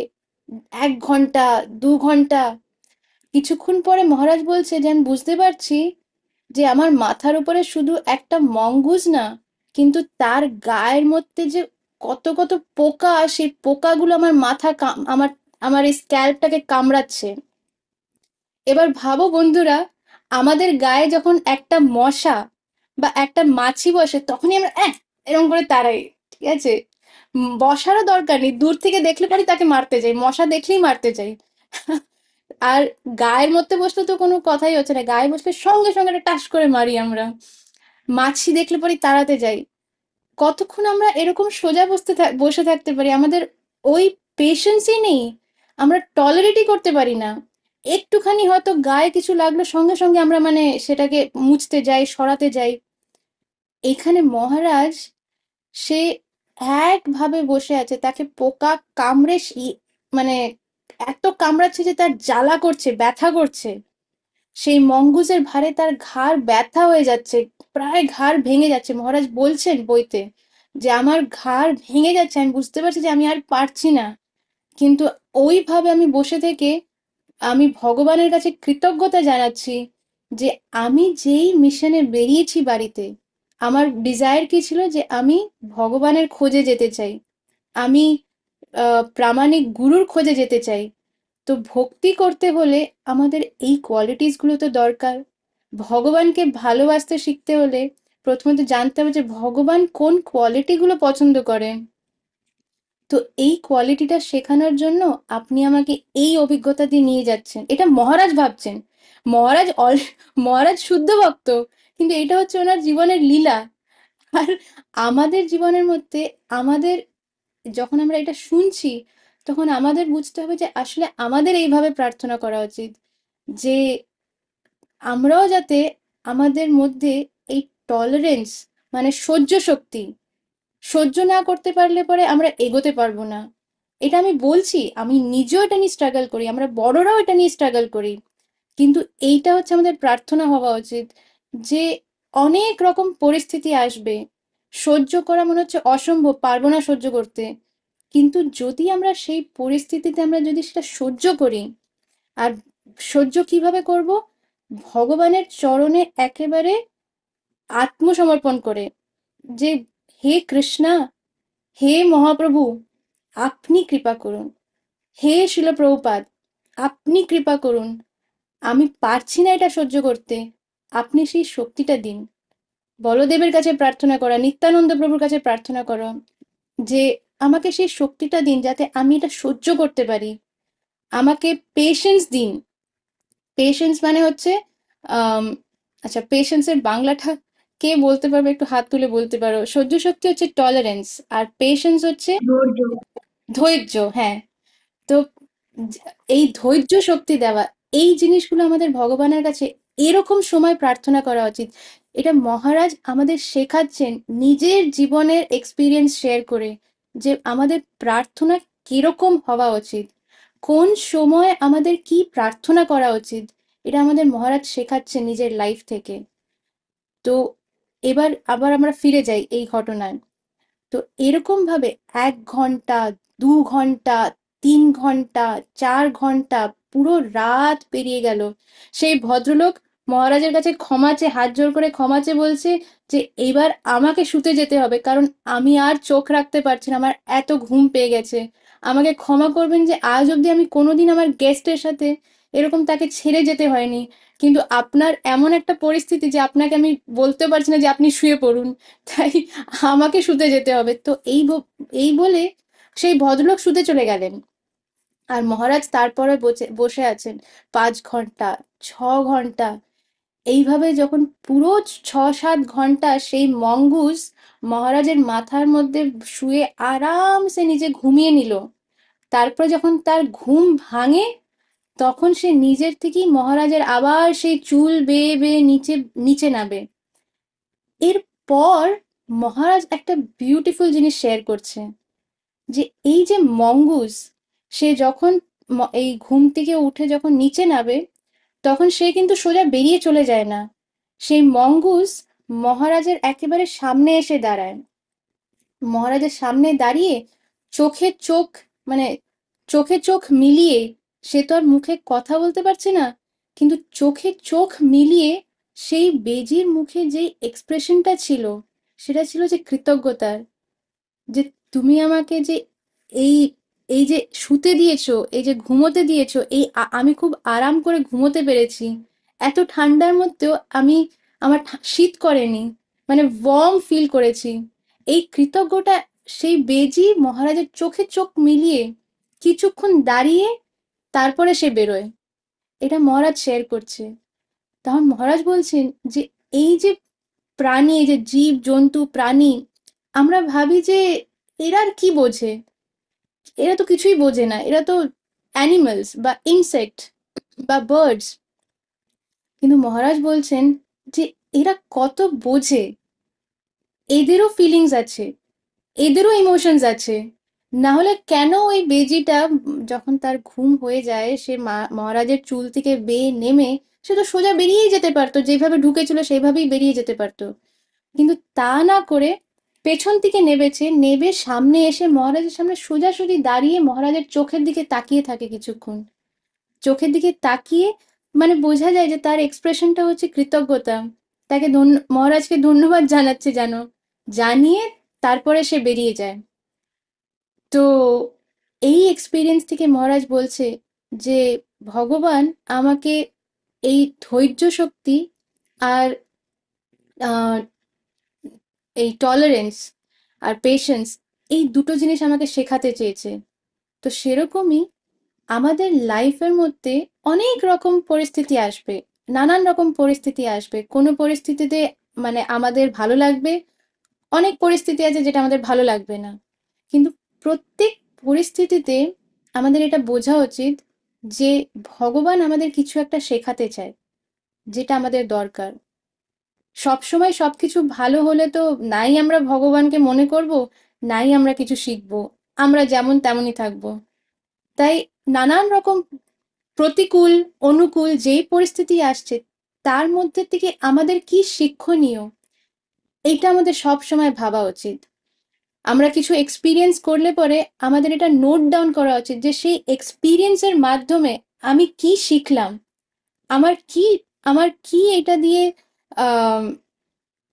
1 ঘন্টা, 2 ঘন্টা। কিছুক্ষণ পরে মহারাজ বলছে যে আমি বুঝতে পারছি যে আমার মাথার উপরে শুধু একটা মঙ্গুস না, কিন্তু তার গায়ের মধ্যে যে কত কত পোকা, সেই পোকাগুলো আমার আমার আমার এই স্ক্যাল্পটাকে কামড়াচ্ছে। এবার ভাবো বন্ধুরা, আমাদের গায়ে যখন একটা মশা বা একটা মাছি বসে, তখনই আমরা এরকম করে তাড়াই, ঠিক আছে? বসারও দরকার নেই, দূর থেকে দেখলে পরে তাকে মারতে যাই, মশা দেখলেই মারতে যাই। আর গায়ের মধ্যে বসলে তো কোনো কথাই হচ্ছে না, গায়ে বসলে সঙ্গে সঙ্গে একটা টাস করে মারি আমরা। মাছি দেখলে পরে তাড়াতে যাই। কতক্ষণ আমরা এরকম সোজা বসে থাকতে পারি? আমাদের ওই পেশেন্সই নেই, আমরা টলারেটই করতে পারি না। একটুখানি হয়তো গায়ে কিছু লাগলো, সঙ্গে সঙ্গে আমরা মানে সেটাকে মুছতে যাই, সরাতে যাই। এখানে মহারাজ, সে একভাবে বসে আছে, তাকে পোকা কামড়ে মানে এত কামড়াচ্ছে যে তার জ্বালা করছে, ব্যথা করছে। সেই মঙ্গুসের ভারে তার ঘাড় ব্যথা হয়ে যাচ্ছে, প্রায় ঘাড় ভেঙে যাচ্ছে। মহারাজ বলছেন বইতে যে আমার ঘাড় ভেঙে যাচ্ছে, আমি বুঝতে পারছি যে আমি আর পারছি না। কিন্তু ওইভাবে আমি বসে থেকে আমি ভগবানের কাছে কৃতজ্ঞতা জানাচ্ছি যে আমি যেই মিশনে বেরিয়েছি বাড়িতে, আমার ডিজায়ার কি ছিল যে আমি ভগবানের খোঁজে যেতে চাই, আমি প্রামাণিক গুরুর খোঁজে যেতে চাই। তো ভক্তি করতে হলে আমাদের এই কোয়ালিটিস গুলো তো দরকার। ভগবানকে ভালোবাসতে শিখতে হলে প্রথমত জানতে হবে যে ভগবান কোন কোয়ালিটি গুলো পছন্দ করেন। তো এই কোয়ালিটিটা শেখানোর জন্য আপনি আমাকে এই অভিজ্ঞতা দিয়ে নিয়ে যাচ্ছেন, এটা মহারাজ ভাবছেন। মহারাজ মহারাজ শুদ্ধ ভক্ত, কিন্তু এটা হচ্ছে ওনার জীবনের লীলা। আর আমাদের জীবনের মধ্যে, আমাদের যখন আমরা এটা শুনছি, তখন আমাদের বুঝতে হবে যে আসলে আমাদের এইভাবে প্রার্থনা করা উচিত, যে আমরাও যাতে আমাদের মধ্যে এই টলারেন্স, মানে সহ্য শক্তি, সহ্য না করতে পারলে পরে আমরা এগোতে পারবো না। এটা আমি বলছি, আমি নিজেও এটা নিয়ে স্ট্রাগল করি, আমরা বড়রাও এটা নিয়ে স্ট্রাগল করি। কিন্তু এইটা হচ্ছে আমাদের প্রার্থনা হওয়া উচিত, যে অনেক রকম পরিস্থিতি আসবে, সহ্য করা মনে হচ্ছে অসম্ভব, পারবো না সহ্য করতে। কিন্তু যদি আমরা সেই পরিস্থিতিতে আমরা যদি সেটা সহ্য করি, আর সহ্য কিভাবে করব? ভগবানের চরণে একেবারে আত্মসমর্পণ করে, যে হে কৃষ্ণা, হে মহাপ্রভু, আপনি কৃপা করুন, হে শিল প্রভুপাদ, আপনি কৃপা করুন, আমি পারছি না এটা সহ্য করতে, আপনি সেই শক্তিটা দিন। বলদেবের কাছে প্রার্থনা করা, নিত্যানন্দ প্রভুর কাছে প্রার্থনা করা, যে আমাকে সেই শক্তিটা দিন যাতে আমি এটা সহ্য করতে পারি, আমাকে পেশেন্স দিন। পেশেন্স মানে হচ্ছে আম, আচ্ছা, পেশেন্সের বাংলাটা কে বলতে পারবে? একটু হাত তুলে বলতে পারো। সহ্য শক্তি হচ্ছে টলারেন্স, আর পেশেন্স হচ্ছে ধৈর্য। ধৈর্য। হ্যাঁ। তো এই ধৈর্য শক্তি দেওয়া, এই জিনিসগুলো আমাদের ভগবানের কাছে এরকম সময় প্রার্থনা করা উচিত। এটা মহারাজ আমাদের শেখাচ্ছেন নিজের জীবনের এক্সপিরিয়েন্স শেয়ার করে, যে আমাদের প্রার্থনা কিরকম হওয়া উচিত, কোন সময় আমাদের কি প্রার্থনা করা উচিত। এটা আমাদের মহারাজ শেখাচ্ছেন নিজের লাইফ থেকে। তো এবার আবার আমরা ফিরে যাই এই ঘটনায়। তো এরকম ভাবে 1 ঘন্টা, 2 ঘন্টা, 3 ঘন্টা, 4 ঘন্টা, পুরো রাত পেরিয়ে গেল। সেই ভদ্রলোক মহারাজের কাছে ক্ষমা চেয়ে, হাত জোড় করে ক্ষমা চেয়ে বলছে যে এবার আমাকে শুতে যেতে হবে, কারণ আমি আর চোখ রাখতে পারছি না, আমার এত ঘুম পেয়ে গেছে। আমাকে ক্ষমা করবেন যে আজ অব্দি আমি কোনোদিন আমার গেস্টের সাথে এরকম তাকে ছেড়ে যেতে হয়নি, কিন্তু আপনার এমন একটা পরিস্থিতি যে আপনাকে আমি বলতে পারছি না যে আপনি শুয়ে পড়ুন, তাই আমাকে শুতে যেতে হবে। তো এই বলে সেই ভদ্রলোক শুতে চলে গেলেন। আর মহারাজ তারপরে বসে আছেন 5 ঘন্টা, 6 ঘন্টা। এইভাবে যখন পুরো 6-7 ঘন্টা সেই মঙ্গুস মহারাজের মাথার মধ্যে শুয়ে আরামসে নিজে ঘুমিয়ে নিল, তারপর যখন তার ঘুম ভাঙে, তখন সে নিজের থেকেই মহারাজের আবার সেই চুল বেয়ে বেয়ে নিচে নিচে নামে। এরপর মহারাজ একটা বিউটিফুল জিনিস শেয়ার করছে, যে এই যে মঙ্গুস, সে যখন এই ঘুম থেকে উঠে যখন নিচে নামে, তখন সে কিন্তু সোজা বেরিয়ে চলে যায় না। সেই মঙ্গুস মহারাজের একেবারে সামনে এসে দাঁড়ায়। মহারাজের সামনে দাঁড়িয়ে চোখে চোখ, মানে চোখে চোখ মিলিয়ে, সে তো আর মুখে কথা বলতে পারছে না, কিন্তু চোখে চোখ মিলিয়ে সেই বেজির মুখে যে এক্সপ্রেশনটা ছিল, সেটা ছিল যে কৃতজ্ঞতার। যে তুমি আমাকে যে এই এই যে শুতে দিয়েছো, এই যে ঘুমোতে দিয়েছো, এই আমি খুব আরাম করে ঘুমোতে পেরেছি, এত ঠান্ডার মধ্যেও আমি, আমার শীত করেনি, মানে ওয়ার্ম ফিল করেছি। এই কৃতজ্ঞতা সেই বেজি মহারাজের চোখে চোখ মিলিয়ে কিছুক্ষণ দাঁড়িয়ে তারপরে সে বেরোয়। এটা মহারাজ শেয়ার করছে। তখন মহারাজ বলছেন যে এই যে প্রাণী, এই যে জীব জন্তু প্রাণী, আমরা ভাবি যে এরা আর কি বোঝে, এরা তো কিছুই বোঝে না, এরা তো অ্যানিমালস বা ইনসেক্ট বা বার্ডস। কিন্তু মহারাজ বলছেন যে এরা কত বোঝে, এদেরও ফিলিংস আছে, এদেরও ইমোশনস আছে। না হলে কেন ওই বেজিটা যখন তার ঘুম হয়ে যায়, সে মহারাজের চুল থেকে বেয়ে নেমে সে তো সোজা বেরিয়েই যেতে পারতো, যেভাবে ঢুকেছিল সেইভাবেই বেরিয়ে যেতে পারতো, কিন্তু তা না করে পেছন থেকে নেবেছে, নেবে সামনে এসে মহারাজের সামনে সোজাসুজি দাঁড়িয়ে মহারাজের চোখের দিকে তাকিয়ে থাকে কিছুক্ষণ। চোখের দিকে তাকিয়ে, মানে বোঝা যায় যে তার এক্সপ্রেশনটা হচ্ছে কৃতজ্ঞতা, তাকে মহারাজকে ধন্যবাদ জানাচ্ছে যেন, জানিয়ে তারপরে সে বেরিয়ে যায়। তো এই এক্সপিরিয়েন্স থেকে মহারাজ বলছে যে ভগবান আমাকে এই ধৈর্য শক্তি আর আহ, এই টলারেন্স আর পেশেন্স, এই দুটো জিনিস আমাকে শেখাতে চেয়েছে। তো সেরকমই আমাদের লাইফের মধ্যে অনেক রকম পরিস্থিতি আসবে, নানান রকম পরিস্থিতি আসবে। কোনো পরিস্থিতিতে মানে আমাদের ভালো লাগবে, অনেক পরিস্থিতি আছে যেটা আমাদের ভালো লাগবে না, কিন্তু প্রত্যেক পরিস্থিতিতে আমাদের এটা বোঝা উচিত যে ভগবান আমাদের কিছু একটা শেখাতে চায়, যেটা আমাদের দরকার। সবসময় সবকিছু ভালো হলে তো নাই আমরা ভগবানকে মনে করব, নাই আমরা কিছু শিখবো, আমরা যেমন তেমনই থাকবো। তাই নানান রকম প্রতিকূল অনুকূল যেই পরিস্থিতি আসছে, তার মধ্যে থেকে আমাদের কি শিক্ষণীয়, এইটা আমাদের সব সময় ভাবা উচিত। আমরা কিছু এক্সপিরিয়েন্স করলে পরে আমাদের এটা নোট ডাউন করা উচিত যে সেই এক্সপিরিয়েন্সের মাধ্যমে আমি কি শিখলাম, আমার কি আমার কি এটা দিয়ে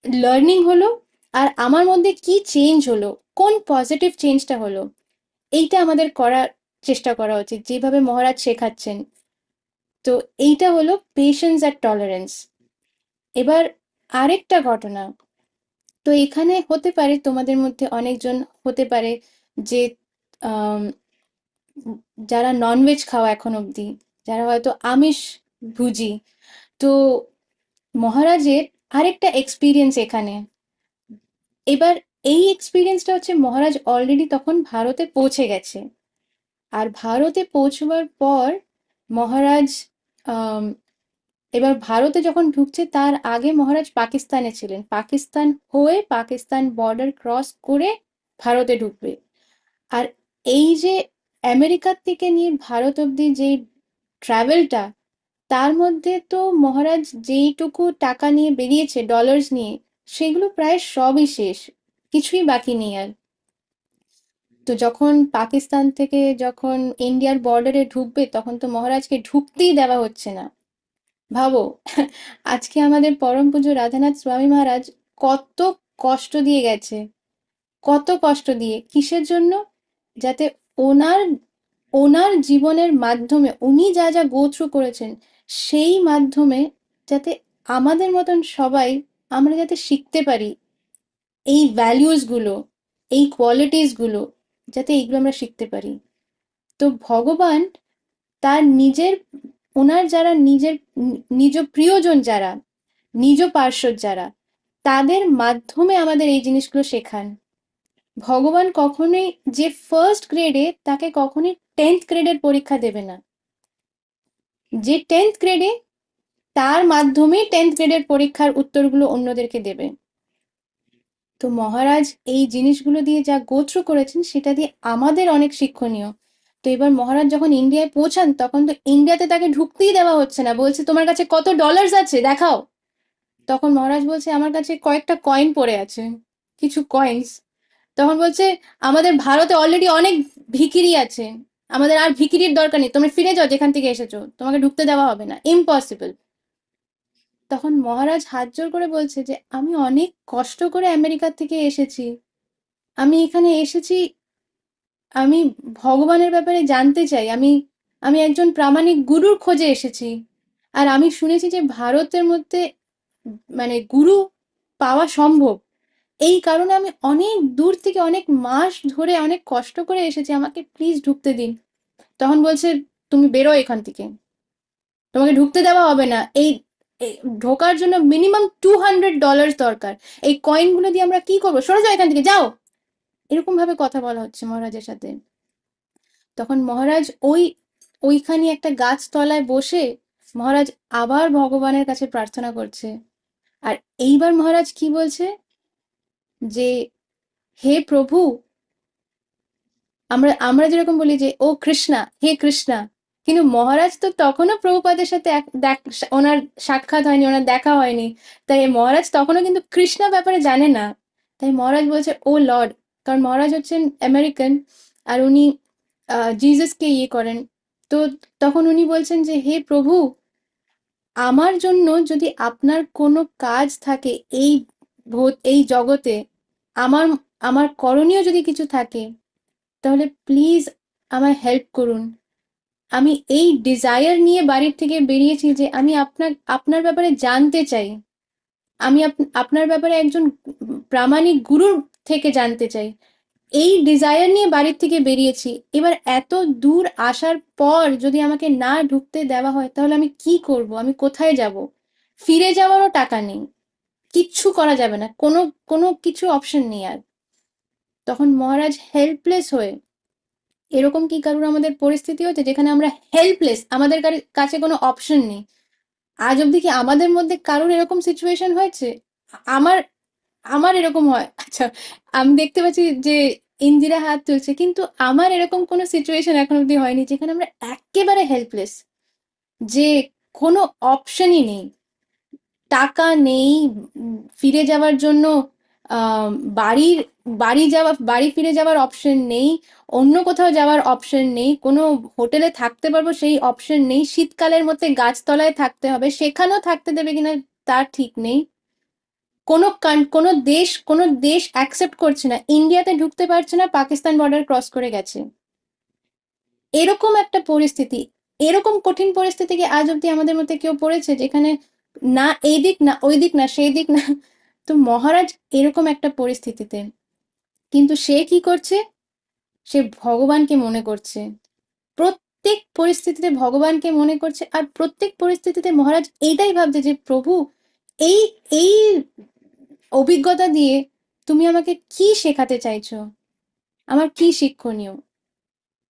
লার্নিং হলো, আর আমার মধ্যে কি চেঞ্জ হলো, কোন পজিটিভ চেঞ্জটা হলো, এইটা আমাদের করার চেষ্টা করা উচিত যেভাবে মহারাজ শেখাচ্ছেন। তো এইটা হলো পেশেন্স আর টলারেন্স। এবার আরেকটা ঘটনা, তো এখানে হতে পারে তোমাদের মধ্যে অনেকজন হতে পারে যে আম, যারা ননভেজ খাওয়া এখন অবধি, যারা হয়তো আমিষ ভুজি। তো মহারাজের আরেকটা এক্সপিরিয়েন্স এখানে। এবার এই এক্সপিরিয়েন্সটা হচ্ছে মহারাজ অলরেডি তখন ভারতে পৌঁছে গেছে। আর ভারতে পৌঁছবার পর মহারাজ আম, এবার ভারতে যখন ঢুকছে তার আগে মহারাজ পাকিস্তানে ছিলেন, পাকিস্তান হয়ে পাকিস্তান বর্ডার ক্রস করে ভারতে ঢুকবে। আর এই যে আমেরিকার থেকে নিয়ে ভারত অব্দি যে ট্রাভেলটা, তার মধ্যে তো মহারাজ যেইটুকু টাকা নিয়ে বেরিয়েছে ডলার্স নিয়ে, সেগুলো প্রায় সবই শেষ, কিছুই বাকি নেই আর। তো যখন পাকিস্তান থেকে যখন ইন্ডিয়ার বর্ডারে ঢুকবে, তখন তো মহারাজকে ঢুকতেই দেওয়া হচ্ছে না। ভাবো, আজকে আমাদের পরম পূজ্য রাধানাথ স্বামী মহারাজ কত কষ্ট দিয়ে গেছে, কত কষ্ট দিয়ে, কিসের জন্য? যাতে ওনার ওনার জীবনের মাধ্যমে উনি যা যা গো থ্রু করেছেন, সেই মাধ্যমে যাতে আমাদের মতন সবাই, আমরা যাতে শিখতে পারি এই ভ্যালিউস গুলো, এই কোয়ালিটিস গুলো, যাতে এইগুলো আমরা শিখতে পারি। তো ভগবান তার নিজের, ওনার যারা নিজের নিজ প্রিয়জন যারা, নিজ পার্শ্বদ যারা, তাদের মাধ্যমে আমাদের এই জিনিসগুলো শেখান। ভগবান কখনোই যে ফার্স্ট গ্রেডে, তাকে কখনোই 10th গ্রেডের পরীক্ষা দেবে না। যে 10th গ্রেডে, তার মাধ্যমেই 10th গ্রেডের পরীক্ষার উত্তরগুলো অন্যদেরকে দেবে। তো মহারাজ এই জিনিসগুলো দিয়ে যা গোত্র করেছেন সেটা দিয়ে আমাদের অনেক শিক্ষণীয়। তো এবার মহারাজ যখন ইন্ডিয়ায় পৌঁছান তখন তো ইন্ডিয়াতে তাকে ঢুকতেই দেওয়া হচ্ছে না, বলছে তোমার কাছে কত ডলার্স আছে দেখাও। তখন মহারাজ বলছে আমার কাছে কয়েকটা কয়েন পড়ে আছে, কিছু কয়েন্স। তখন বলছে আমাদের ভারতে অলরেডি অনেক ভিখিরি আছে, আমাদের আর ভিখিরির দরকার নেই, তোমরা ফিরে যাও যেখান থেকে এসেছো, তোমাকে ঢুকতে দেওয়া হবে না, ইম্পসিবল। তখন মহারাজ হাত জোড় করে বলছে যে আমি অনেক কষ্ট করে আমেরিকা থেকে এসেছি, আমি এখানে এসেছি, আমি ভগবানের ব্যাপারে জানতে চাই, আমি আমি একজন প্রামাণিক গুরুর খোঁজে এসেছি। আর আমি শুনেছি যে ভারতের মধ্যে মানে গুরু পাওয়া সম্ভব, এই কারণে আমি অনেক দূর থেকে অনেক মাস ধরে অনেক কষ্ট করে এসেছি, আমাকে প্লিজ ঢুকতে দিন। তখন বলছে তুমি বেরো এখান থেকে, তোমাকে ঢুকতে দেওয়া হবে না। এই ঢোকার জন্য মিনিমাম $200 দরকার, এই কয়েনগুলো দিয়ে আমরা কি করবো, সরে যাও এখান থেকে যাও। এরকম ভাবে কথা বলা হচ্ছে মহারাজের সাথে। তখন মহারাজ ওইখানে একটা গাছতলায় বসে মহারাজ আবার ভগবানের কাছে প্রার্থনা করছে। আর এইবার মহারাজ কি বলছে যে হে প্রভু, আমরা আমরা যেরকম বলি যে ও কৃষ্ণা, হে কৃষ্ণা, কিন্তু মহারাজ তো তখনও প্রভুপাদের সাথে ওনার সাক্ষাৎ হয়নি, ওনার দেখা হয়নি। তাই মহারাজ তখনও কিন্তু কৃষ্ণা ব্যাপারে জানে না। তাই মহারাজ বলছে ও লর্ড, কারণ মহারাজ হচ্ছেন আমেরিকান, আর উনি জিজাসকে ইয়ে করেন। তো তখন উনি বলছেন যে হে প্রভু, আমার জন্য যদি আপনার কোনো কাজ থাকে এই এই জগতে, আমার আমার করণীয় যদি কিছু থাকে, তাহলে প্লিজ আমায় হেল্প করুন। আমি এই ডিজায়ার নিয়ে বাড়ির থেকে বেরিয়েছি যে আমি আপনার আপনার ব্যাপারে জানতে চাই, আমি আপনার ব্যাপারে একজন প্রামাণিক গুরুর থেকে জানতে চাই। এই ডিজায়ার নিয়ে বাড়ির থেকে বেরিয়েছি, এবার এত দূর আসার পর যদি আমাকে না ঢুকতে দেওয়া হয় তাহলে আমি কি করব, আমি কোথায় যাব? ফিরে যাওয়ারও টাকা নেই, কিচ্ছু করা যাবে না, কোনো কোনো কিছু অপশন নেই আর। তখন মহারাজ হেল্পলেস হয়ে, এরকম কি কারুর আমাদের পরিস্থিতি হচ্ছে যেখানে আমরা হেল্পলেস, আমাদের কাছে কোনো অপশন নেই? আজ অব্দি কি আমাদের মধ্যে কারুর এরকম সিচুয়েশন হয়েছে? আমার আমার এরকম হয়, আচ্ছা আমি দেখতে পাচ্ছি যে ইন্দিরা হাত তুলছে, কিন্তু আমার এরকম কোনো সিচুয়েশন এখন অব্দি হয়নি যেখানে আমরা একেবারে হেল্পলেস, যে কোনো অপশনই নেই, টাকা নেই, ফিরে যাওয়ার জন্য আহ বাড়ির বাড়ি ফিরে যাওয়ার অপশন নেই, অন্য কোথাও যাওয়ার অপশন নেই, কোনো হোটেলে থাকতে পারবো সেই অপশন নেই, শীতকালের মধ্যে গাছতলায় থাকতে হবে, সেখানেও থাকতে দেবে কিনা তার ঠিক নেই, কোনো দেশ অ্যাকসেপ্ট করছে না, ইন্ডিয়াতে ঢুকতে পারছে না, পাকিস্তান বর্ডার ক্রস করে গেছে। এরকম একটা পরিস্থিতি, এরকম কঠিন পরিস্থিতি কি আজ অব্দি আমাদের মধ্যে কেউ পড়েছে যেখানে না এই দিক না ওই দিক না সেই দিক না? তো মহারাজ এরকম একটা পরিস্থিতিতে, কিন্তু সে কি করছে, সে ভগবানকে মনে করছে, প্রত্যেক পরিস্থিতিতে ভগবানকে মনে করছে। আর প্রত্যেক পরিস্থিতিতে মহারাজ এইটাই ভাবছে যে প্রভু, এই এই অভিজ্ঞতা দিয়ে তুমি আমাকে কি শেখাতে চাইছো, আমার কি শিক্ষণীয়,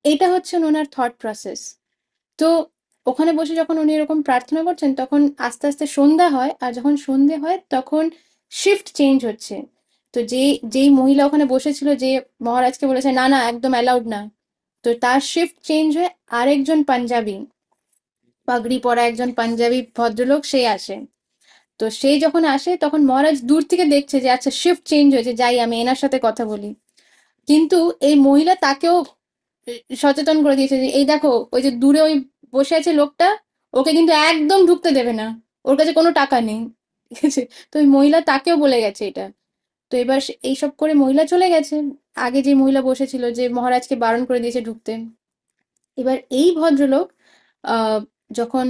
এটা হচ্ছে ওনার থট প্রসেস। তো ওখানে বসে যখন উনি এরকম প্রার্থনা করছেন তখন আস্তে আস্তে সন্ধ্যা হয়, আর যখন সন্ধে হয় তখন শিফট চেঞ্জ হচ্ছে। তো যেই মহিলা ওখানে বসেছিল, যে মহারাজকে বলেছে না না একদম অ্যালাউড না, তো তার শিফট চেঞ্জ হয়ে আরেকজন পাঞ্জাবি, পাগড়ি পরা একজন পাঞ্জাবি ভদ্রলোক সে আসে। তো সে যখন আসে তখন মহারাজ দূর থেকে দেখছে যে আচ্ছা শিফট চেঞ্জ হয়েছে, যাই আমি এনার সাথে কথা বলি। কিন্তু এই মহিলা তাকেও সচেতন করে দিয়েছে যে এই দেখো ওই যে দূরে ওই বসে আছে লোকটা, ওকে কিন্তু একদম ঢুকতে দেবে না, ওর কাছে কোনো টাকা নেই, ঠিক আছে? তো ওই মহিলা তাকেও বলে গেছে এটা। তো এবার এইসব করে মহিলা চলে গেছে, আগে যে মহিলা বসেছিল যে মহারাজকে বারণ করে দিয়েছে ঢুকতে। এবার এই ভদ্রলোক আহ যখন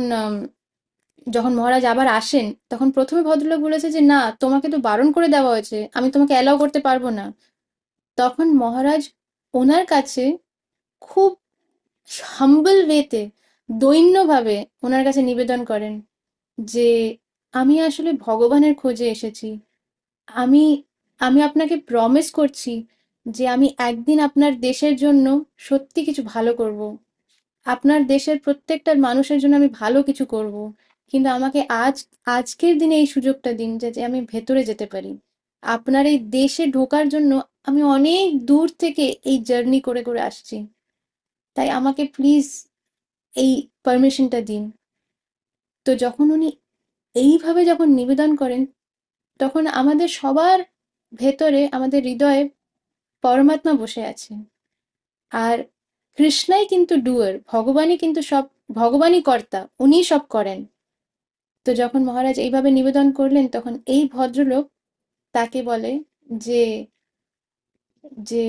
যখন মহারাজ আবার আসেন তখন প্রথমে ভদ্রলোক বলেছে যে না তোমাকে তো বারণ করে দেওয়া হয়েছে, আমি তোমাকে অ্যালাউ করতে পারবো না। তখন মহারাজ ওনার কাছে খুব হাম্বল ওয়েতে, দৈন্যভাবে ওনার কাছে নিবেদন করেন যে আমি আসলে ভগবানের খোঁজে এসেছি, আমি আমি আপনাকে প্রমিস করছি যে আমি একদিন আপনার দেশের জন্য সত্যি কিছু ভালো করব, আপনার দেশের প্রত্যেকটা মানুষের জন্য আমি ভালো কিছু করব, কিন্তু আমাকে আজকের দিনে এই সুযোগটা দিন যে আমি ভেতরে যেতে পারি। আপনার এই দেশে ঢোকার জন্য আমি অনেক দূর থেকে এই জার্নি করে করে আসছি, তাই আমাকে প্লিজ এই পারমিশনটা দিন। তো যখন উনি এইভাবে যখন নিবেদন করেন, তখন আমাদের সবার ভেতরে, আমাদের হৃদয়ে পরমাত্মা বসে আছে। আর কৃষ্ণাই কিন্তু ডুয়ার, ভগবানই কিন্তু সব, ভগবানই কর্তা, উনিই সব করেন। তো যখন মহারাজ এইভাবে নিবেদন করলেন, তখন এই ভদ্রলোক তাকে বলে যে যে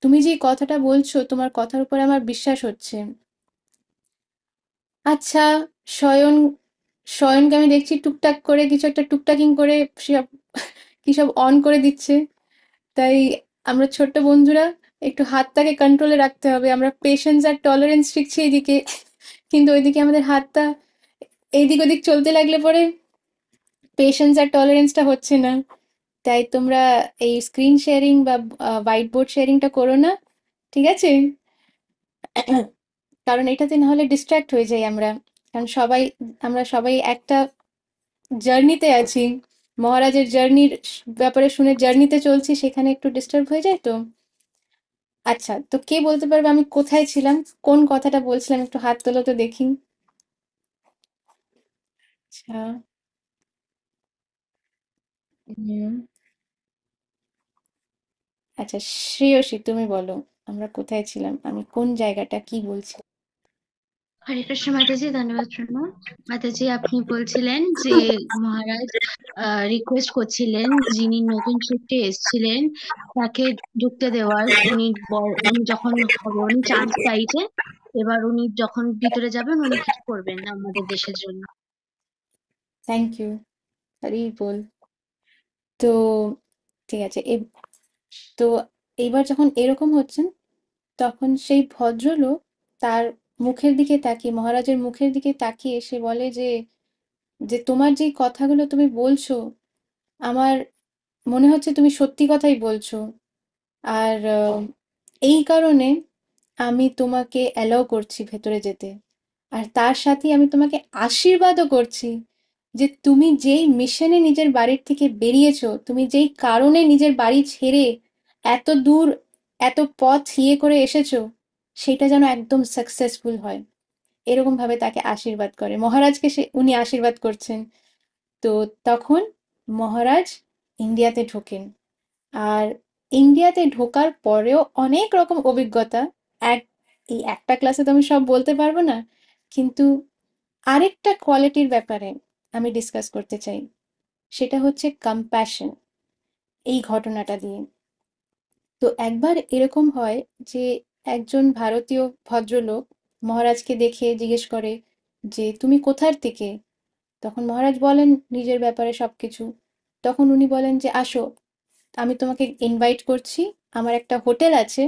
তুমি যে কথাটা বলছো, তোমার কথার উপর আমার বিশ্বাস হচ্ছে। আচ্ছা, শয়ন শয়নকে আমি দেখছি টুকটাক করে কিছু একটা টুকটাকিং করে সব কি সব অন করে দিচ্ছে। তাই আমরা ছোট্ট বন্ধুরা একটু হাতটাকে কন্ট্রোলে রাখতে হবে। আমরা পেশেন্স আর টলারেন্স শিখছি এইদিকে, কিন্তু ওইদিকে আমাদের হাতটা এইদিক ওদিক চলতে লাগলে পরে পেশেন্স আর টলারেন্সটা হচ্ছে না। তাই তোমরা এই স্ক্রিন শেয়ারিং বা হোয়াইট বোর্ড শেয়ারিংটা করো না, ঠিক আছে? কারণ এটাতে না হলে ডিস্ট্র্যাক্ট হয়ে যাই আমরা। কারণ আমরা সবাই একটা জার্নিতে আছি, মহারাজের জার্নির ব্যাপারে শুনে জার্নিতে চলছি, সেখানে একটু ডিস্টার্ব হয়ে যায় তো। আচ্ছা, তো কে বলতে পারবে আমি কোথায় ছিলাম, কোন কথাটা বলছিলাম? একটু হাত তোলো তো দেখি। আচ্ছা। হুম। আচ্ছা, শ্রেয়সী তুমি বলো, আমরা কোথায় ছিলাম, আমি কোন জায়গাটা কি বলছি? হরে কৃষ্ণ মাতাজি, ধন্যবাদ শর্মা। মাতাজি, আপনি বলছিলেন যে মহারাজ রিকোয়েস্ট করছিলেন যিনি নতুন শিফটে এসেছিলেন তাকে ঢুকতে দেওয়ার। উনি যখন হবে, উনি চান্স চাইছেন। এবার উনি যখন ভিতরে যাবেন উনি কিছু করবেন আমাদের দেশের জন্য। থ্যাংক ইউ, হরি বল। তো ঠিক আছে, তো এইবার যখন এরকম হচ্ছেন, তখন সেই ভদ্রলোক তার মুখের দিকে তাকিয়ে, মহারাজের মুখের দিকে তাকিয়ে সে বলে যে যে তোমার যেই কথাগুলো তুমি বলছো, আমার মনে হচ্ছে তুমি সত্যি কথাই বলছো। আর এই কারণে আমি তোমাকে অ্যালাউ করছি ভেতরে যেতে। আর তার সাথে আমি তোমাকে আশীর্বাদও করছি যে তুমি যেই মিশনে নিজের বাড়ির থেকে বেরিয়েছো, তুমি যেই কারণে নিজের বাড়ি ছেড়ে এত দূর, এত পথ ইয়ে করে এসেছো, সেটা যেন একদম সাকসেসফুল হয়। এরকম ভাবে তাকে আশীর্বাদ করে মহারাজকে, উনি আশীর্বাদ করছেন। তো তখন মহারাজ ইন্ডিয়াতে ঢোকেন। আর ইন্ডিয়াতে ঢোকার পরেও অনেক রকম অভিজ্ঞতা, এক এই একটা ক্লাসে তো আমি সব বলতে পারবো না, কিন্তু আরেকটা কোয়ালিটির ব্যাপারে আমি ডিসকাস করতে চাই। সেটা হচ্ছে কম্প্যাশন, এই ঘটনাটা দিয়ে। তো একবার এরকম হয় যে একজন ভারতীয় ভদ্রলোক মহারাজকে দেখে জিজ্ঞেস করে যে তুমি কোথার থেকে। তখন মহারাজ বলেন নিজের ব্যাপারে সবকিছু। তখন উনি বলেন যে আসো, আমি তোমাকে ইনভাইট করছি, আমার একটা হোটেল আছে,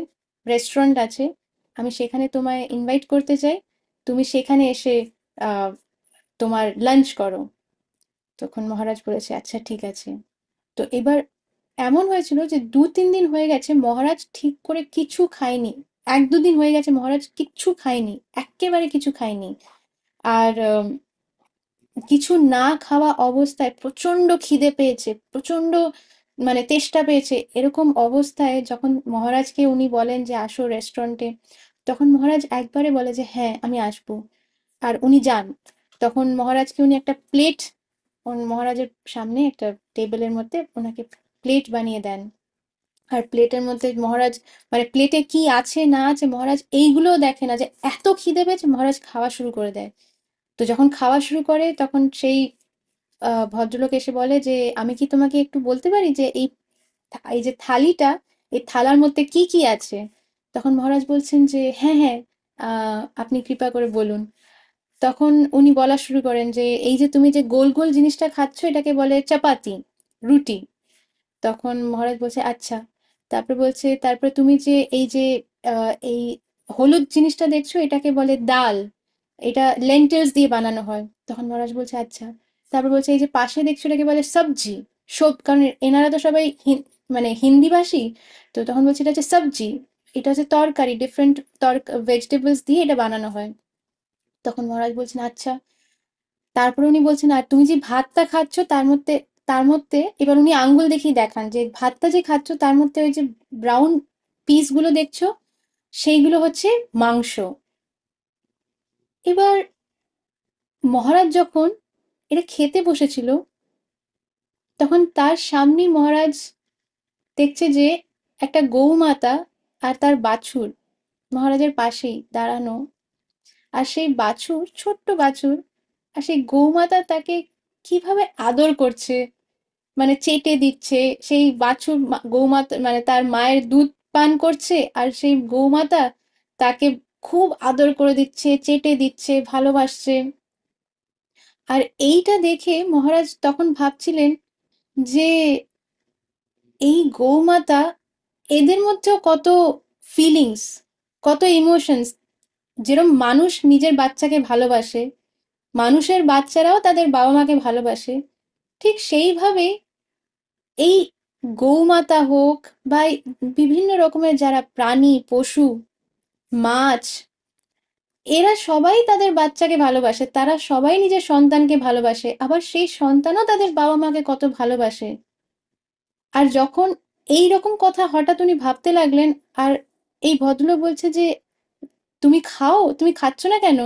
রেস্টুরেন্ট আছে, আমি সেখানে তোমায় ইনভাইট করতে চাই, তুমি সেখানে এসে আহ, তোমার লাঞ্চ করো। তখন মহারাজ বলেছে আচ্ছা ঠিক আছে। তো এবার এমন হয়েছিল যে 2-3 দিন হয়ে গেছে মহারাজ ঠিক করে কিছু খায়নি। 1-2 দিন হয়ে গেছে মহারাজ কিচ্ছু খায়নি, এক্কেবারে কিছু খায়নি। আর কিছু না খাওয়া অবস্থায় প্রচন্ড খিদে পেয়েছে, প্রচন্ড মানে তেষ্টা পেয়েছে, এরকম অবস্থায় যখন মহারাজকে উনি বলেন যে আসো রেস্টুরেন্টে, তখন মহারাজ একবারে বলে যে হ্যাঁ আমি আসবো। আর উনি যান। তখন মহারাজকে উনি একটা প্লেট, মহারাজের সামনে একটা টেবিলের মধ্যে ওনাকে প্লেট বানিয়ে দেন। আর প্লেটের মধ্যে মহারাজ, মানে প্লেটে কি আছে না আছে মহারাজ এইগুলোও দেখে না, যে এত খিদে পেয়েছে মহারাজ খাওয়া শুরু করে দেয়। তো যখন খাওয়া শুরু করে তখন সেই ভদ্রলোক এসে বলে যে আমি কি তোমাকে একটু বলতে পারি যে এই এই যে থালিটা, এই থালার মধ্যে কি কি আছে? তখন মহারাজ বলছেন যে হ্যাঁ হ্যাঁ, আপনি কৃপা করে বলুন। তখন উনি বলা শুরু করেন যে এই যে তুমি যে গোল গোল জিনিসটা খাচ্ছ এটাকে বলে চাপাতি, রুটি। তখন মহারাজ বলছে আচ্ছা। তারপরে বলছে তারপরে তুমি যে এই যে এই হলুদ জিনিসটা দেখছো এটাকে বলে ডাল, এটা লেন্টেলস দিয়ে বানানো হয়। তখন মহারাজ বলছে আচ্ছা। তারপর বলছে এই যে পাশে দেখছো এটাকে বলে সবজি, সব, কারণ এনারা তো সবাই মানে হিন্দি ভাষী। তো তখন বলছে এটা হচ্ছে সবজি, এটা হচ্ছে তরকারি, ডিফারেন্ট ভেজিটেবলস দিয়ে এটা বানানো হয়। তখন মহারাজ বলছেন আচ্ছা। তারপরে উনি বলছেন আর তুমি যে ভাতটা খাচ্ছ তার মধ্যে তার মধ্যে এবার উনি আঙ্গুল দেখিয়ে দেখান যে ভাতটা যে খাচ্ছ তার মধ্যে ওই যে ব্রাউন পিসগুলো দেখছো সেইগুলো হচ্ছে মাংস। এবার মহারাজ যখন এটা খেতে বসেছিল তখন তার সামনেই মহারাজ দেখছে যে একটা গৌমাতা আর তার বাছুর মহারাজের পাশেই দাঁড়ানো। আর সেই বাছুর, ছোট্ট বাছুর, আর সেই গৌমাতা তাকে কিভাবে আদর করছে, মানে চেটে দিচ্ছে। সেই বাছুর গৌমাতা মানে তার মায়ের দুধ পান করছে আর সেই গৌমাতা তাকে খুব আদর করে দিচ্ছে, চেটে দিচ্ছে, ভালোবাসছে। আর এইটা দেখে মহারাজ তখন ভাবছিলেন যে এই গৌমাতা, এদের মধ্যেও কত ফিলিংস, কত ইমোশনস। যেরকম মানুষ নিজের বাচ্চাকে ভালোবাসে, মানুষের বাচ্চারাও তাদের বাবা মাকে ভালোবাসে, ঠিক সেইভাবে এই গৌমাতা হোক বা এই বিভিন্ন রকমের যারা প্রাণী, পশু, মাছ, এরা সবাই তাদের বাচ্চাকে ভালোবাসে, তারা সবাই নিজের সন্তানকে ভালোবাসে, আবার সেই সন্তানও তাদের বাবা মাকে কত ভালোবাসে। আর যখন এই রকম কথা হঠাৎ উনি ভাবতে লাগলেন, আর এই ভদ্রলোক বলছে যে তুমি খাও, তুমি খাচ্ছ না কেন?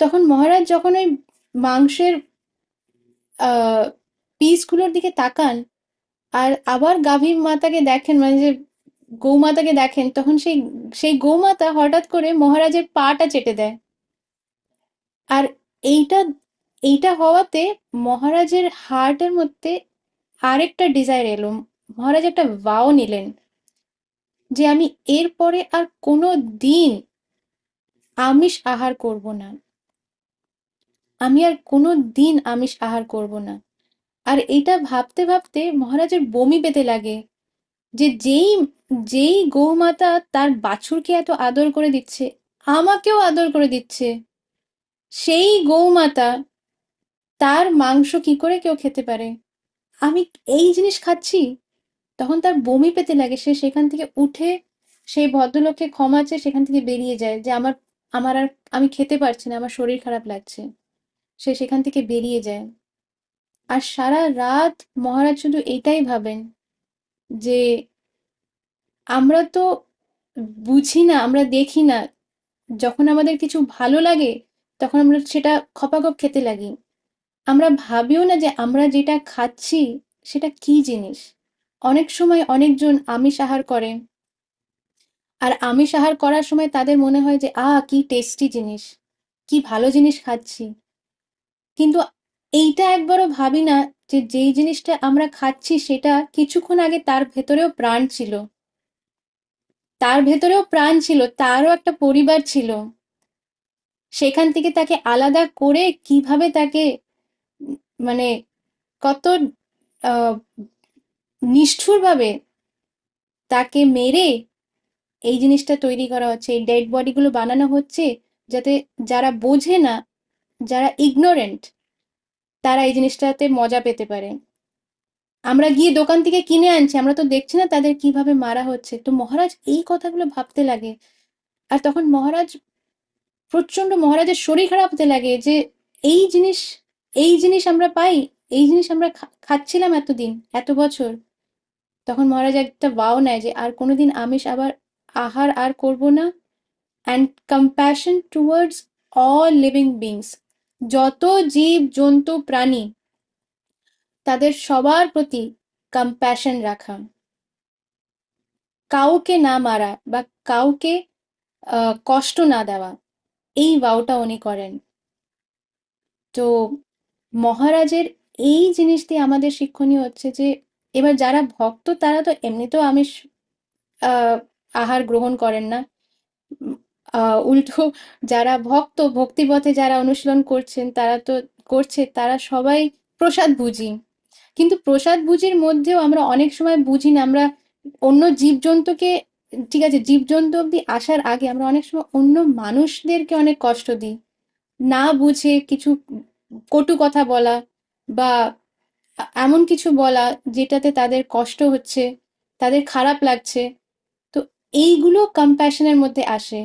তখন মহারাজ যখন ওই মাংসের আহ পিসগুলোর দিকে তাকান আর আবার গাভী মাতাকে দেখেন, মানে যে গৌমাতাকে দেখেন, তখন সেই সেই গৌমাতা হঠাৎ করে মহারাজের পাটা চেটে দেয়। আর এইটা এইটা হওয়াতে মহারাজের হার্টের মধ্যে আরেকটা ডিজায়ার এলো। মহারাজ একটা vow নিলেন যে আমি এরপরে আর কোনো দিন আমিষ আহার করব না, আমি আর কোনো দিন আমিষ আহার করব না। আর এটা ভাবতে ভাবতে মহারাজের বমি পেতে লাগে যে যেই যেই গৌমাতা তার বাছুরকে এত আদর করে দিচ্ছে, আমাকেও আদর করে দিচ্ছে, সেই গৌমাতা, তার মাংস কি করে কেউ খেতে পারে? আমি এই জিনিস খাচ্ছি। তখন তার বমি পেতে লাগে, সে সেখান থেকে উঠে সেই ভদ্রলোককে ক্ষমা চেয়ে সেখান থেকে বেরিয়ে যায় যে আমার আমার আর আমি খেতে পারছি না, আমার শরীর খারাপ লাগছে। সে সেখান থেকে বেরিয়ে যায়। আর সারা রাত মহারাজ শুধু এটাই ভাবেন যে আমরা তো বুঝি না, আমরা দেখি না, যখন আমাদের কিছু ভালো লাগে তখন আমরা সেটা খপাখপ খেতে লাগি। আমরা ভাবিও না যে আমরা যেটা খাচ্ছি সেটা কি জিনিস। অনেক সময় অনেকজন আমিষ আহার করে, আর আমিষ আহার করার সময় তাদের মনে হয় যে কি টেস্টি জিনিস, কি ভালো জিনিস খাচ্ছি। কিন্তু এইটা একবারও ভাবি না যে যেই জিনিসটা আমরা খাচ্ছি সেটা কিছুক্ষণ আগে তার ভেতরেও প্রাণ ছিল, তার ভেতরেও প্রাণ ছিল, তারও একটা পরিবার ছিল। সেখান থেকে তাকে আলাদা করে কিভাবে তাকে মানে কত আহ নিষ্ঠুরভাবে তাকে মেরে এই জিনিসটা তৈরি করা হচ্ছে, এই ডেড বডিগুলো বানানো হচ্ছে, যাতে যারা বোঝে না, যারা ইগনোরেন্ট, তারা এই জিনিসটাতে মজা পেতে পারে। আমরা গিয়ে দোকান থেকে কিনে আনছি, আমরা তো দেখছি না তাদের কিভাবে মারা হচ্ছে। তো মহারাজ এই কথাগুলো ভাবতে লাগে। আর তখন মহারাজের শরীর খারাপ হতে লাগে যে এই জিনিস এই জিনিস আমরা পাই, এই জিনিস আমরা খাচ্ছিলাম এতদিন, এত বছর। তখন মহারাজ একটা vow নেয় যে আর কোনোদিন আমিষ আহার আর করব না। And compassion towards all living beings, যত জীব জন্তু প্রাণী, তাদের সবার প্রতি কম্প্যাশন রাখা, কাউকে না মারা বা কাউকে কষ্ট না দেওয়া, এই vow-টা উনি করেন। তো মহারাজের এই জিনিস দিয়ে আমাদের শিক্ষণীয় হচ্ছে যে এবার যারা ভক্ত তারা তো এমনিতেও আমিষ আহ আহার গ্রহণ করেন না। উম, উল্টো যারা ভক্তিপথে যারা অনুশীলন করছেন তারা তো তারা সবাই প্রসাদ বুঝি। কিন্তু প্রসাদ বুঝির মধ্যেও আমরা অনেক সময় বুঝি না, আমরা অন্য জীবজন্তুকে, ঠিক আছে জীবজন্তু অব্দি আসার আগে আমরা অনেক সময় অন্য মানুষদেরকে অনেক কষ্ট দিই, না বুঝে কিছু কটু কথা বলা বা এমন কিছু বলা যেটাতে তাদের কষ্ট হচ্ছে, তাদের খারাপ লাগছে। তো এইগুলো কম্প্যাশনের মধ্যে আসে।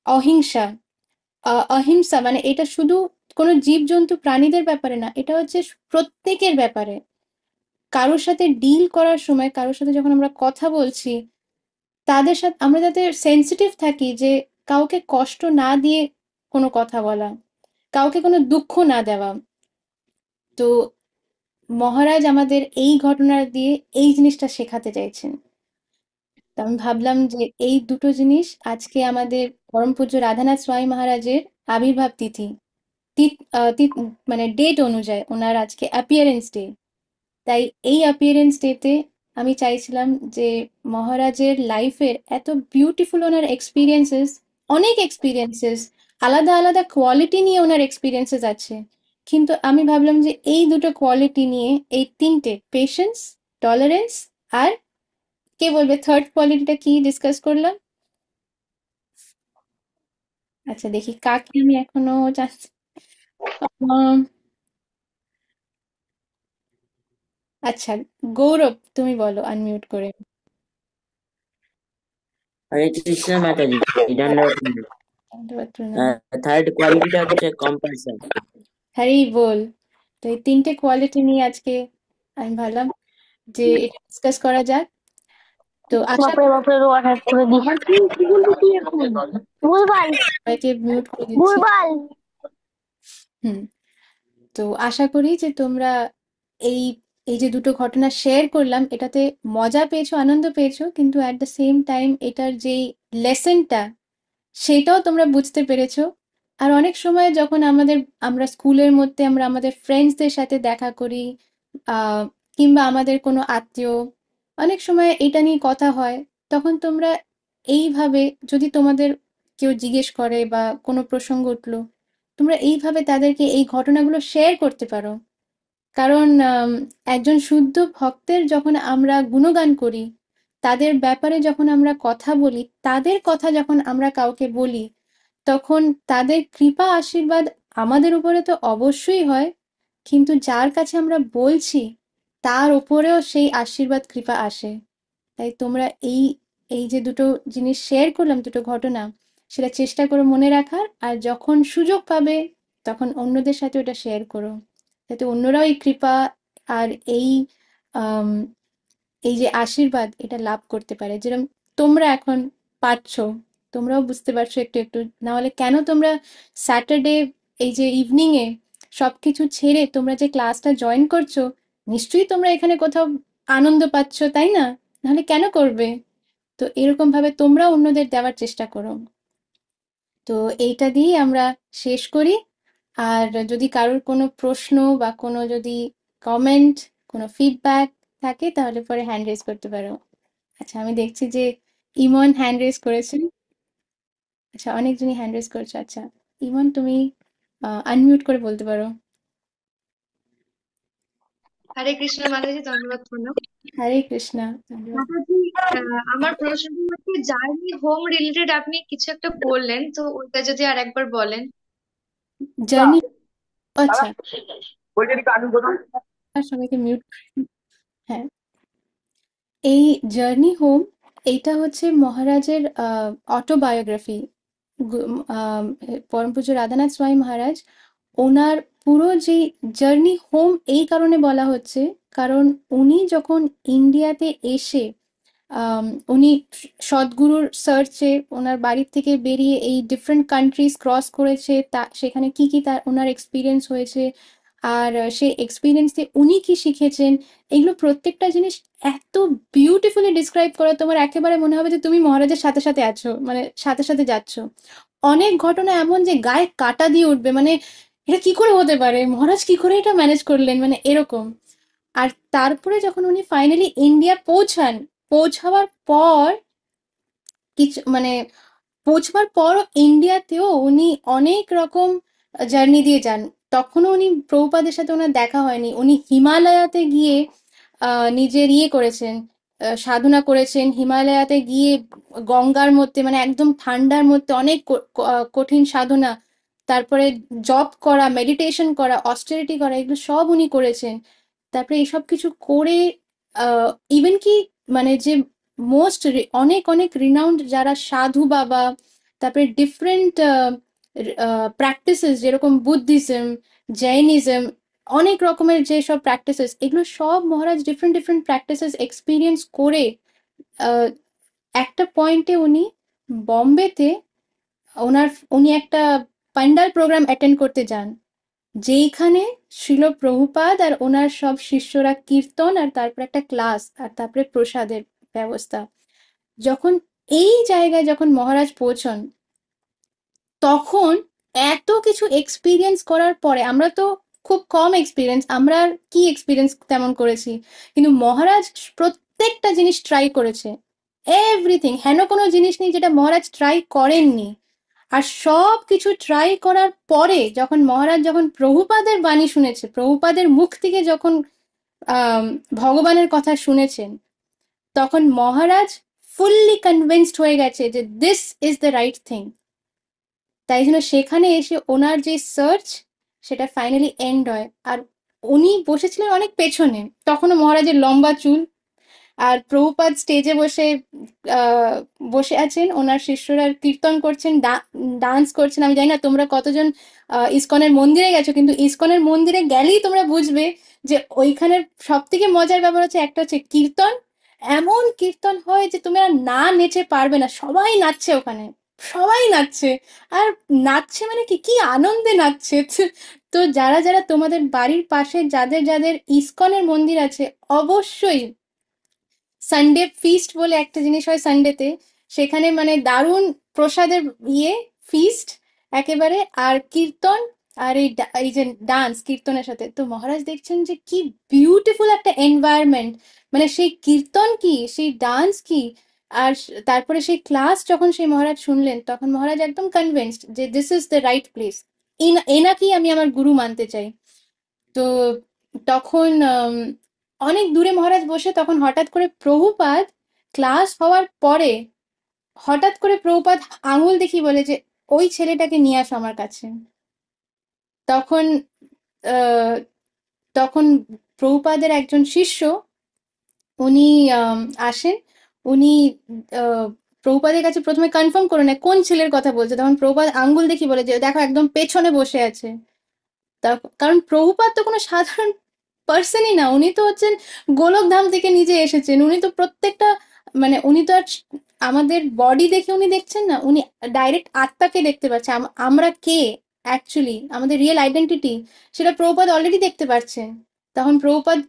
অহিংসা, অহিংসা মানে এটা শুধু কোনো জীবজন্তু প্রাণীদের ব্যাপারে না, এটা হচ্ছে প্রত্যেকের ব্যাপারে। কারোর সাথে ডিল করার সময়, কারোর সাথে যখন আমরা কথা বলছি, তাদের সাথে আমরা যাতে সেনসিটিভ থাকি, যে কাউকে কষ্ট না দিয়ে কোনো কথা বলা, কাউকে কোনো দুঃখ না দেওয়া। তো মহারাজ আমাদের এই ঘটনা দিয়ে এই জিনিসটা শেখাতে চাইছেন। তো আমি ভাবলাম যে এই দুটো জিনিস আজকে আমাদের পরম পূজ্য রাধানাথ স্বামী মহারাজের আবির্ভাব তিথি, মানে ডেট অনুযায়ী ওনার আজকে অ্যাপিয়ারেন্স ডে। তাই এই অ্যাপিয়ারেন্স ডেতে আমি চাইছিলাম যে মহারাজের লাইফের এত বিউটিফুল ওনার এক্সপিরিয়েন্সেস, অনেক এক্সপিরিয়েন্সেস, আলাদা আলাদা কোয়ালিটি নিয়ে ওনার এক্সপিরিয়েন্সেস আছে, কিন্তু আমি ভাবলাম যে এই দুটো কোয়ালিটি নিয়ে, এই তিনটে, পেশেন্স, টলারেন্স, আর কে বলবে থার্ড কোয়ালিটিটা কি ডিসকাস করলাম? আচ্ছা দেখি কাকে আমি এখনো চাচ্ছি। উম, আচ্ছা, গৌরব তুমি বলো আনমিউট করে। হরে কৃষ্ণ মাতাজি, দণ্ডবত প্রণাম। ধন্যবাদ, প্রণাম। থার্ড কোয়ালিটিটা হচ্ছে কম্পালশন। হ্যারি বল। তো এই তিনটে কোয়ালিটি নিয়ে আজকে আমি ভাবলাম যে এটা ডিসকাস করা যাক। তো আশা বাপরে বাপরে অর্ডার করে দিই ভুলভাল সবাইকে মিউট করে দিচ্ছি। ভুলভাল হুম। তো আশা করি যে তোমরা এই এই যে দুটো ঘটনা শেয়ার করলাম, এটাতে মজা পেয়েছো, আনন্দ পেয়েছো, কিন্তু অ্যাট দ্য সেম টাইম এটার যেই লেসনটা, সেটাও তোমরা বুঝতে পেরেছো। আর অনেক সময় যখন আমরা স্কুলের মধ্যে আমরা আমাদের ফ্রেন্ডসদের সাথে দেখা করি, আহ কিংবা আমাদের কোনো আত্মীয়, অনেক সময় এটা নিয়ে কথা হয়, তখন তোমরা এইভাবে, যদি তোমাদের কেউ জিজ্ঞেস করে বা কোনো প্রসঙ্গ উঠলো, তোমরা এইভাবে তাদেরকে এই ঘটনাগুলো শেয়ার করতে পারো। কারণ একজন শুদ্ধ ভক্তের যখন আমরা গুণগান করি, তাদের ব্যাপারে যখন আমরা কথা বলি, তাদের কথা যখন আমরা কাউকে বলি, তখন তাদের কৃপা আশীর্বাদ আমাদের উপরে তো অবশ্যই হয়, কিন্তু যার কাছে আমরা বলছি তার উপরেও সেই আশীর্বাদ কৃপা আসে। তাই তোমরা এই এই যে দুটো জিনিস শেয়ার করলাম, দুটো ঘটনা, সেটা চেষ্টা করো মনে রাখার, আর যখন সুযোগ পাবে তখন অন্যদের সাথে ওটা শেয়ার করো, যাতে অন্যরাও এই কৃপা আর এই আম, এই যে আশীর্বাদ এটা লাভ করতে পারে, যেরকম তোমরা এখন পাচ্ছো। তোমরাও বুঝতে পারছো একটু একটু, না হলে কেন তোমরা স্যাটারডে এই যে ইভিনিং এ সবকিছু ছেড়ে তোমরা যে ক্লাসটা জয়েন করছো, নিশ্চয়ই তোমরা এখানে কোথাও আনন্দ পাচ্ছো, তাই না? নাহলে কেন করবে? তো এরকম ভাবে তোমরা অন্যদের দেওয়ার চেষ্টা করো। তো এইটা দিয়েই আমরা শেষ করি। আর যদি কারোর কোনো প্রশ্ন বা কোনো যদি কমেন্ট, কোনো ফিডব্যাক থাকে, তাহলে পরে হ্যান্ড রেজ করতে পারো। আচ্ছা, আমি দেখছি যে ইমন হ্যান্ড রেজ করেছেন। আচ্ছা, অনেকজনই হ্যান্ড রেজ করছে। আচ্ছা, ইমন তুমি আনমিউট করে বলতে পারো। হরে কৃষ্ণ মাতাজি, ধন্যবাদ প্রণাম। হরে কৃষ্ণা। ধন্যবাদ। মাতাজি, আমার প্রশ্নটা হচ্ছে জার্নি হোম রিলেটেড, আপনি কিছু একটা বললেন, তো ওইটা যদি আর একবার বলেন। জার্নি, আচ্ছা, আর সবাইকে মিউট। হ্যাঁ, এই জার্নি হোম, এইটা হচ্ছে মহারাজের অটোবায়োগ্রাফি। পরম পূজ্য রাধানাথ স্বামী মহারাজ, ওনার পুরো যে জার্নি হোম এই কারণে বলা হচ্ছে, কারণ উনি যখন ইন্ডিয়াতে এসে আম, উনি সদ্গুরুর সার্চে ওনার বাড়ির থেকে বেরিয়ে এই ডিফারেন্ট কান্ট্রিজ ক্রস করেছে, তা সেখানে কি কি তার ওনার এক্সপিরিয়েন্স হয়েছে, আর সেই এক্সপিরিয়েন্স দিয়ে উনি কি শিখেছেন, এগুলো প্রত্যেকটা জিনিস এত বিউটিফুলি ডিসক্রাইব করা, তোমার একেবারে মনে হবে যে তুমি মহারাজের সাথে সাথে আছো, মানে সাথে সাথে যাচ্ছ। অনেক ঘটনা এমন যে গায়ে কাঁটা দিয়ে উঠবে, মানে এটা কি করে হতে পারে, মহারাজ কি করে এটা ম্যানেজ করলেন, মানে এরকম। আর তারপরে যখন উনি ফাইনালি ইন্ডিয়া পৌঁছান, পৌঁছাবার পর কিছু মানে পৌঁছবার পরও ইন্ডিয়াতেও উনি অনেক রকম জার্নি দিয়ে যান। তখনও উনি প্রভুপাদের সাথে ওনার দেখা হয়নি, উনি হিমালয়াতে গিয়ে নিজের ইয়ে করেছেন, সাধনা করেছেন হিমালয়াতে গিয়ে, গঙ্গার মধ্যে, মানে একদম ঠান্ডার মধ্যে অনেক কঠিন সাধনা, তারপরে জপ করা, মেডিটেশন করা, অস্টেরিটি করা, এগুলো সব উনি করেছেন। তারপরে এইসব কিছু করে ইভেন কি, মানে যে মোস্ট, অনেক অনেক রিনাউন্ড যারা সাধু বাবা, তারপরে ডিফারেন্ট প্র্যাকটিসেস যেরকম বুদ্ধিজম, জৈনিজম, অনেক রকমের যে সব প্র্যাকটিসেস, এগুলো সব মহারাজ ডিফারেন্ট ডিফারেন্ট প্র্যাকটিসেস এক্সপিরিয়েন্স করে আহ, একটা পয়েন্টে উনি বম্বেতে ওনার উনি একটা পান্ডাল প্রোগ্রাম অ্যাটেন্ড করতে যান, যেইখানে শিল প্রভুপাদ আর ওনার সব শিষ্যরা কীর্তন আর তারপর একটা ক্লাস আর তারপরে প্রসাদের ব্যবস্থা। যখন এই জায়গায় যখন মহারাজ পৌঁছন, তখন এত কিছু এক্সপিরিয়েন্স করার পরে, আমরা তো খুব কম এক্সপিরিয়েন্স, আমরা আর কি এক্সপিরিয়েন্স তেমন করেছি, কিন্তু মহারাজ প্রত্যেকটা জিনিস ট্রাই করেছে, এভরিথিং, হেন কোনো জিনিস নেই যেটা মহারাজ ট্রাই করেননি। আর সব কিছু ট্রাই করার পরে যখন মহারাজ যখন প্রভুপাদের বাণী শুনেছে, প্রভুপাদের মুখ থেকে যখন আহ ভগবানের কথা শুনেছেন, তখন মহারাজ ফুললি কনভিন্সড হয়ে গেছে যে this is the right thing. তাই জন্য সেখানে এসে ওনার যে সার্চ, সেটা ফাইনালি এন্ড হয়। আর উনি বসেছিলেন অনেক পেছনে, তখনও মহারাজের লম্বা চুল, আর প্রভুপাদ স্টেজে বসে আহ, বসে আছেন, ওনার শিষ্যরা কীর্তন করছেন, ডান্স করছেন। আমি জানি না তোমরা কতজন ইসকনের মন্দিরে গেছো, কিন্তু ইসকনের মন্দিরে গেলেই তোমরা বুঝবে যে ওইখানের সব থেকে মজার ব্যাপার হচ্ছে একটা হচ্ছে কীর্তন। এমন কীর্তন হয় যে তোমরা না নেচে পারবে না, সবাই নাচছে ওখানে, সবাই নাচছে। আর নাচছে মানে কি কি আনন্দে নাচছে! তো যারা যারা তোমাদের বাড়ির পাশে যাদের যাদের ইসকনের মন্দির আছে, অবশ্যই সানডে ফিস্ট বলে একটা জিনিস হয় সানডেতে, সেখানে মানে দারুণ প্রসাদের ফিস্ট একেবারে, আর কীর্তন, আর এই যে ডান্স কীর্তনের সাথে। তো মহারাজ দেখছেন যে কি বিউটিফুল একটা এনভায়রনমেন্ট, মানে সেই কীর্তন কি, সেই ডান্স কি, আর তারপরে সেই ক্লাস যখন সেই মহারাজ শুনলেন, তখন মহারাজ একদম কনভিন্সড যে this is the right place, এনাকেই আমি আমার গুরু মানতে চাই। তো তখন অনেক দূরে মহারাজ বসে, তখন হঠাৎ করে প্রভুপাদ ক্লাস হওয়ার পরে হঠাৎ করে প্রভুপাদ আঙুল দেখিয়ে বলে যে ওই ছেলেটাকে নিয়ে আসো আমার কাছে। তখন আহ, তখন প্রভুপাদের একজন শিষ্য, উনি আসেন। উনি আহ, প্রভুপাদের কাছে প্রথমে কনফার্ম করে নেয় কোন ছেলের কথা বলছে। তখন প্রভুপাদ আঙ্গুল দেখিয়ে বলে যে দেখো একদম পেছনে বসে আছে। কারণ প্রভুপাদ তো কোনো সাধারণ পার্সনই না, উনি তো হচ্ছেন গোলকধাম থেকে নিজে এসেছেন। উনি তো প্রত্যেকটা, মানে উনি তো আর আমাদের বডি দেখে উনি দেখছেন না, উনি ডাইরেক্ট আত্মাকে দেখতে পাচ্ছে। আমরা কে অ্যাকচুয়ালি, আমাদের রিয়েল আইডেন্টিটি, সেটা প্রভুপাদ অলরেডি দেখতে পাচ্ছেন। তখন প্রভুপাদ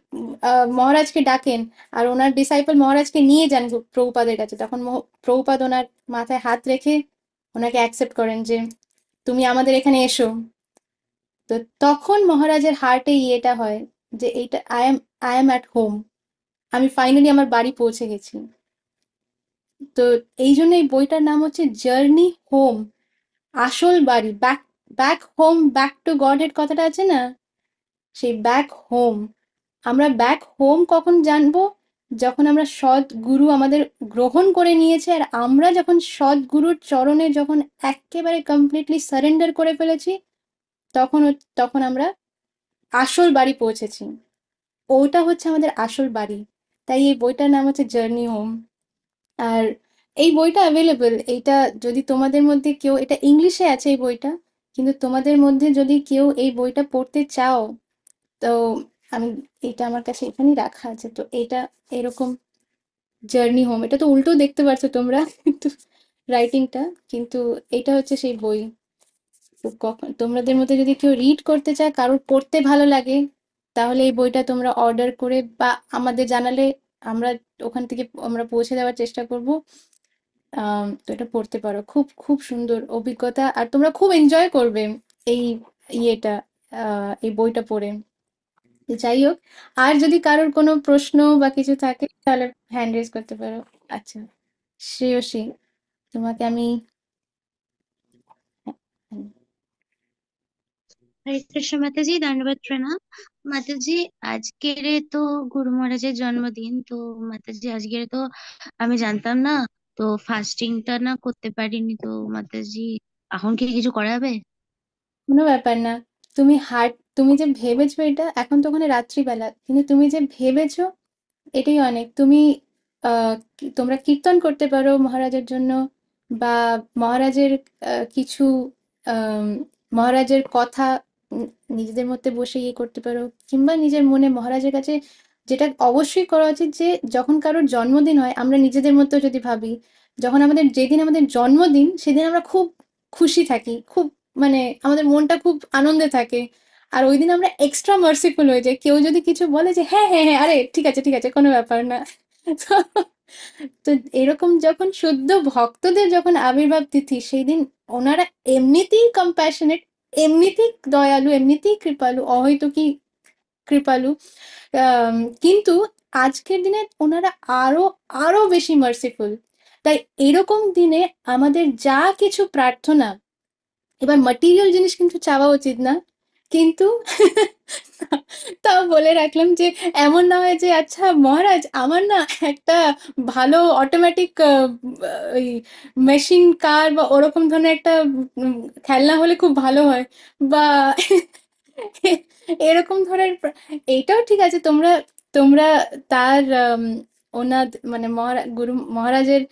মহারাজকে ডাকেন, আর ওনার ডিসাইপল মহারাজকে নিয়ে যান প্রভুপাদের কাছে। তখন প্রভুপাদ ওনার মাথায় হাত রেখে ওনাকে অ্যাকসেপ্ট করেন যে তুমি আমাদের এখানে এসো। তো তখন মহারাজের হার্টে ইয়েটা হয় যে এইটা আই এম অ্যাট হোম, আমি ফাইনালি আমার বাড়ি পৌঁছে গেছি। তো এই জন্য এই বইটার নাম হচ্ছে জার্নি হোম, আসল বাড়ি, back back home, back to god head কথাটা আছে না, সেই ব্যাক হোম। আমরা ব্যাক হোম কখন জানবো? যখন আমরা সৎ গুরু আমাদের গ্রহণ করে নিয়েছে, আর আমরা যখন সৎ গুরুর চরণে যখন একেবারে কমপ্লিটলি সারেন্ডার করে ফেলেছি, তখন তখন আমরা আসল বাড়ি পৌঁছেছি। ওটা হচ্ছে আমাদের আসল বাড়ি। তাই এই বইটার নাম হচ্ছে জার্নি হোম। আর এই বইটা অ্যাভেলেবল, এইটা যদি তোমাদের মধ্যে কেউ, এটা ইংলিশে আছে এই বইটা, কিন্তু তোমাদের মধ্যে যদি কেউ এই বইটা পড়তে চাও, তো আমি, এটা আমার কাছে এখানেই রাখা আছে। তো এটা এরকম জার্নি হোম, এটা তো উল্টো দেখতে পারছো তোমরা কিন্তু রাইটিংটা, কিন্তু এটা হচ্ছে সেই বই। তো কখন তোমাদের মধ্যে যদি কেউ রিড করতে চায়, কারোর পড়তে ভালো লাগে, তাহলে এই বইটা তোমরা অর্ডার করে বা আমাদের জানালে আমরা ওখান থেকে আমরা পৌঁছে দেওয়ার চেষ্টা করব। তো এটা পড়তে পারো, খুব খুব সুন্দর অভিজ্ঞতা, আর তোমরা খুব এনজয় করবে এই ইয়েটা, এই বইটা পড়ে। তো যাই হোক, আর যদি কারোর কোনো প্রশ্ন বা কিছু থাকে তাহলে হ্যান্ড রেজ করতে পারো। আচ্ছা, শ্রেয়সী, তোমাকে আমি, হ্যাঁ, হ্যাঁ। হরে কৃষ্ণ মাতাজি, দণ্ডবত প্রণাম। মাতাজি, আজকের তো গুরু মহারাজের জন্মদিন, তো মাতাজি আজকের তো আমি জানতাম না, তো ফাস্টিংটা না করতে পারিনি, তো মাতাজি এখন কি কিছু করা যাবে? কোনো ব্যাপার না। তুমি যে ভেবেছো, এটা এখন তো ওখানে রাত্রিবেলা, কিন্তু তুমি যে ভেবেছো এটাই অনেক। তুমি তোমরা কীর্তন করতে পারো মহারাজের জন্য, বা মহারাজের কিছু আম, মহারাজের কথা নিজেদের মধ্যে বসে ইয়ে করতে পারো, কিংবা নিজের মনে মহারাজের কাছে যেটা অবশ্যই করা উচিত, যে যখন কারোর জন্মদিন হয় আমরা নিজেদের মধ্যেও যদি ভাবি, যখন যেদিন আমাদের জন্মদিন সেদিন আমরা খুব খুশি থাকি, খুব মানে আমাদের মনটা খুব আনন্দে থাকে, আর ওই দিন আমরা এক্সট্রা মার্সিফুল হয়ে যাই। কেউ যদি কিছু বলে যে হ্যাঁ হ্যাঁ হ্যাঁ, আরে ঠিক আছে ঠিক আছে, কোনো ব্যাপার না। তো তো এরকম যখন শুদ্ধ ভক্তদের যখন আবির্ভাব তিথি, সেই দিন ওনারা এমনিতেই কম্প্যাশনেট, এমনিতেই দয়ালু, এমনিতেই কৃপালু, অহৈতুকী কৃপালু, আম, কিন্তু আজকের দিনে ওনারা আরো আরো বেশি মার্সিফুল। তাই এরকম দিনে আমাদের যা কিছু প্রার্থনা, এবার ম্যাটেরিয়াল জিনিস কিন্তু চাওয়া উচিত না, কিন্তু তাও বলে রাখলাম যে এমন না হয় যে আচ্ছা মহারাজ আমার না একটা ভালো অটোমেটিক ওই মেশিন কার বা ওরকম ধরনের একটা খেলনা হলে খুব ভালো হয়, বা এরকম ধরনের এইটাও ঠিক আছে। তোমরা তোমরা তার ওনার মানে গুরু মহারাজের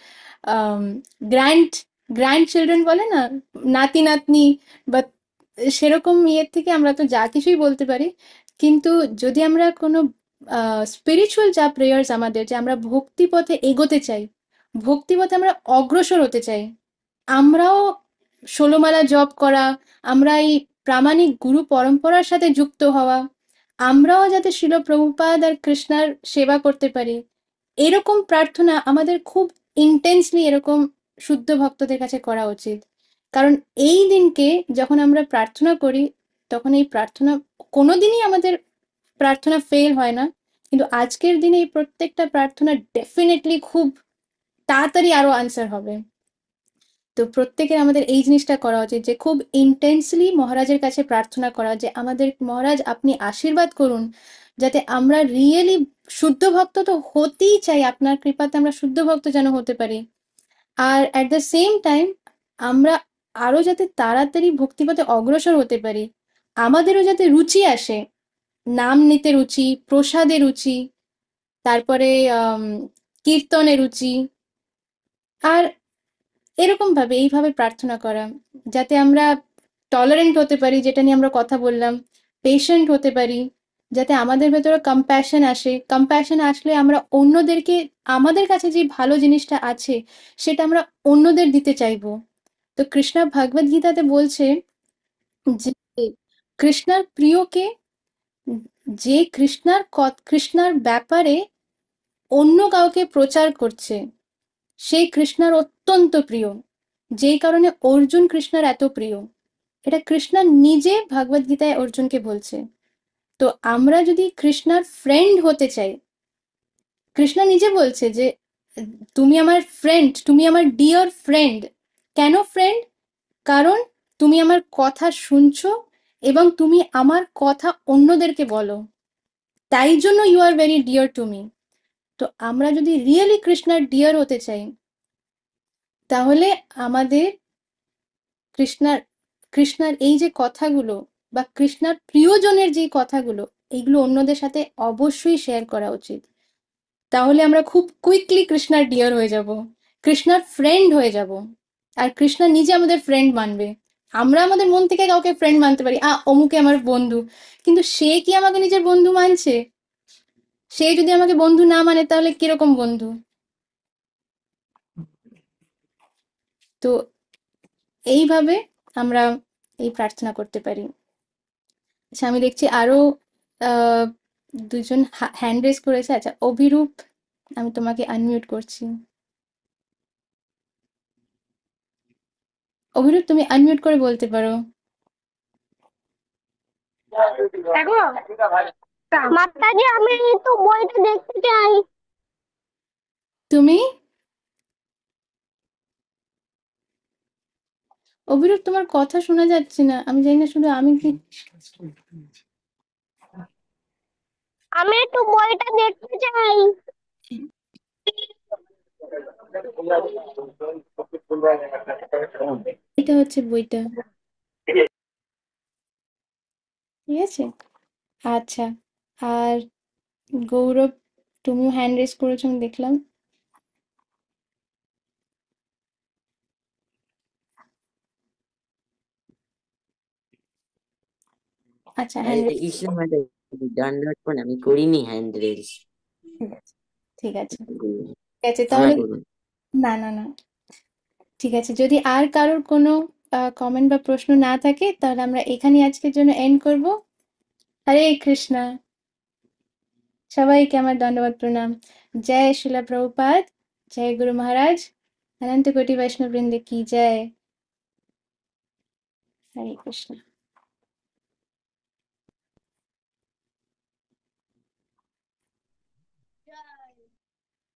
গ্র্যান্ড গ্র্যান্ড চিলড্রেন বলে না, নাতি নাতনি, বা সেরকম ইয়ের থেকে আমরা তো যা কিছুই বলতে পারি। কিন্তু যদি আমরা কোনো স্পিরিচুয়াল যা প্রেয়ার্স আমাদের, যে আমরা ভক্তি পথে এগোতে চাই, ভক্তি পথে আমরা অগ্রসর হতে চাই, আমরাও ষোলমালা জপ করা, আমরা এই প্রামাণিক গুরু পরম্পরার সাথে যুক্ত হওয়া, আমরাও যাতে শিল প্রভুপাদ আর কৃষ্ণার সেবা করতে পারি, এরকম প্রার্থনা আমাদের খুব ইন্টেন্সলি এরকম শুদ্ধ ভক্তদের কাছে করা উচিত। কারণ এই দিনকে যখন আমরা প্রার্থনা করি, তখন এই প্রার্থনা কোনোদিনই আমাদের প্রার্থনা ফেল হয় না, কিন্তু আজকের দিনে এই প্রত্যেকটা প্রার্থনা ডেফিনেটলি খুব তাড়াতাড়ি আরো আনসার হবে। তো প্রত্যেকের আমাদের এই জিনিসটা করা উচিত, যে খুব ইন্টেন্সলি মহারাজের কাছে প্রার্থনা করা, যে আমাদের মহারাজ আপনি আশীর্বাদ করুন, যাতে আমরা রিয়েলি শুদ্ধ ভক্ত তো হতেই চাই, আপনার কৃপাতে আমরা শুদ্ধ ভক্ত যেন হতে পারি। আর অ্যাট দ্য সেম টাইম আমরা আরো যাতে তাড়াতাড়ি ভক্তিপথে অগ্রসর হতে পারি, আমাদেরও যাতে রুচি আসে, নাম নিতে রুচি, প্রসাদে রুচি, তারপরে আম, কীর্তনে রুচি, আর এরকম ভাবে এইভাবে প্রার্থনা করা, যাতে আমরা টলারেন্ট হতে পারি, যেটা নিয়ে আমরা কথা বললাম, পেশেন্ট হতে পারি, যাতে আমাদের ভেতরে কম্প্যাশন আসে, কম্প্যাশন আসলে আমরা অন্যদেরকে, আমাদের কাছে যে ভালো জিনিসটা আছে সেটা আমরা অন্যদের দিতে চাইবো। তো কৃষ্ণা ভগবদ গীতাতে বলছে যে কৃষ্ণার প্রিয়কে, যে কৃষ্ণার ব্যাপারে অন্য কাউকে প্রচার করছে, সেই কৃষ্ণার অত্যন্ত প্রিয়, যেই কারণে অর্জুন কৃষ্ণার এত প্রিয়। এটা কৃষ্ণা নিজে ভগবদ গীতায় অর্জুনকে বলছে। তো আমরা যদি কৃষ্ণার ফ্রেন্ড হতে চাই, কৃষ্ণা নিজে বলছে যে তুমি আমার ফ্রেন্ড, তুমি আমার ডিয়ার ফ্রেন্ড। কেন ফ্রেন্ড? কারণ তুমি আমার কথা শুনছো এবং তুমি আমার কথা অন্যদেরকে বলো, তাই জন্য you are very dear to me. তো আমরা যদি রিয়েলি কৃষ্ণার ডিয়ার হতে চাই, তাহলে আমাদের কৃষ্ণার কৃষ্ণার এই যে কথাগুলো, বা কৃষ্ণার প্রিয়জনের যে কথাগুলো, এইগুলো অন্যদের সাথে অবশ্যই শেয়ার করা উচিত। তাহলে আমরা খুব কুইকলি কৃষ্ণার ডিয়ার হয়ে যাব, কৃষ্ণার ফ্রেন্ড হয়ে যাব, আর কৃষ্ণা নিজে আমাদের ফ্রেন্ড মানবে। আমরা আমাদের মন থেকে কাউকে ফ্রেন্ড মানতে পারি, অমুকে আমার বন্ধু, কিন্তু সে কি আমাকে নিজের বন্ধু মানছে? সে যদি আমাকে বন্ধু না মানে তাহলে কিরকম বন্ধু? তো এইভাবে আমরা এই প্রার্থনা করতে পারি। আচ্ছা, আমি দেখছি আরো আহ, দুজন হ্যান্ড রেজ করেছে। আচ্ছা, অভিরূপ, আমি তোমাকে আনমিউট করছি। অভিরূপ, তুমি আনমিউট করে বলতে পারো। মাতাজি আমি তো বইটা দেখতে চাই। তুমি, অভিরূপ, তোমার কথা শোনা যাচ্ছে না, আমি জানি না শুধু আমি কি। আমি একটু বইটা দেখতে চাই। এটা হচ্ছে বইটা, ঠিক আছে। আচ্ছা, আর গৌরব, তুমিও হ্যান্ড রেজ করেছো আমি দেখলাম। আচ্ছা, হরে হ্যান্ড কৃষ্ণ মাতাজি দণ্ডবত প্রণাম। আমি করিনি হ্যান্ড রেজ। ঠিক আছে, ঠিক আছে, ঠিক আছে, ক্ষমা তাহলে করুন। না না না, ঠিক আছে, যদি আর কারোর কোনো কমেন্ট বা প্রশ্ন না থাকে তাহলে আমরা এখানে আজকের জন্য এন্ড করব। হরে কৃষ্ণা, সবাইকে আমার দণ্ডবত প্রণাম। জয় শিলা প্রভুপাদ, জয় গুরু মহারাজ, অনন্ত কোটি বৈষ্ণব বৃন্দ কি জয়। হরে কৃষ্ণ।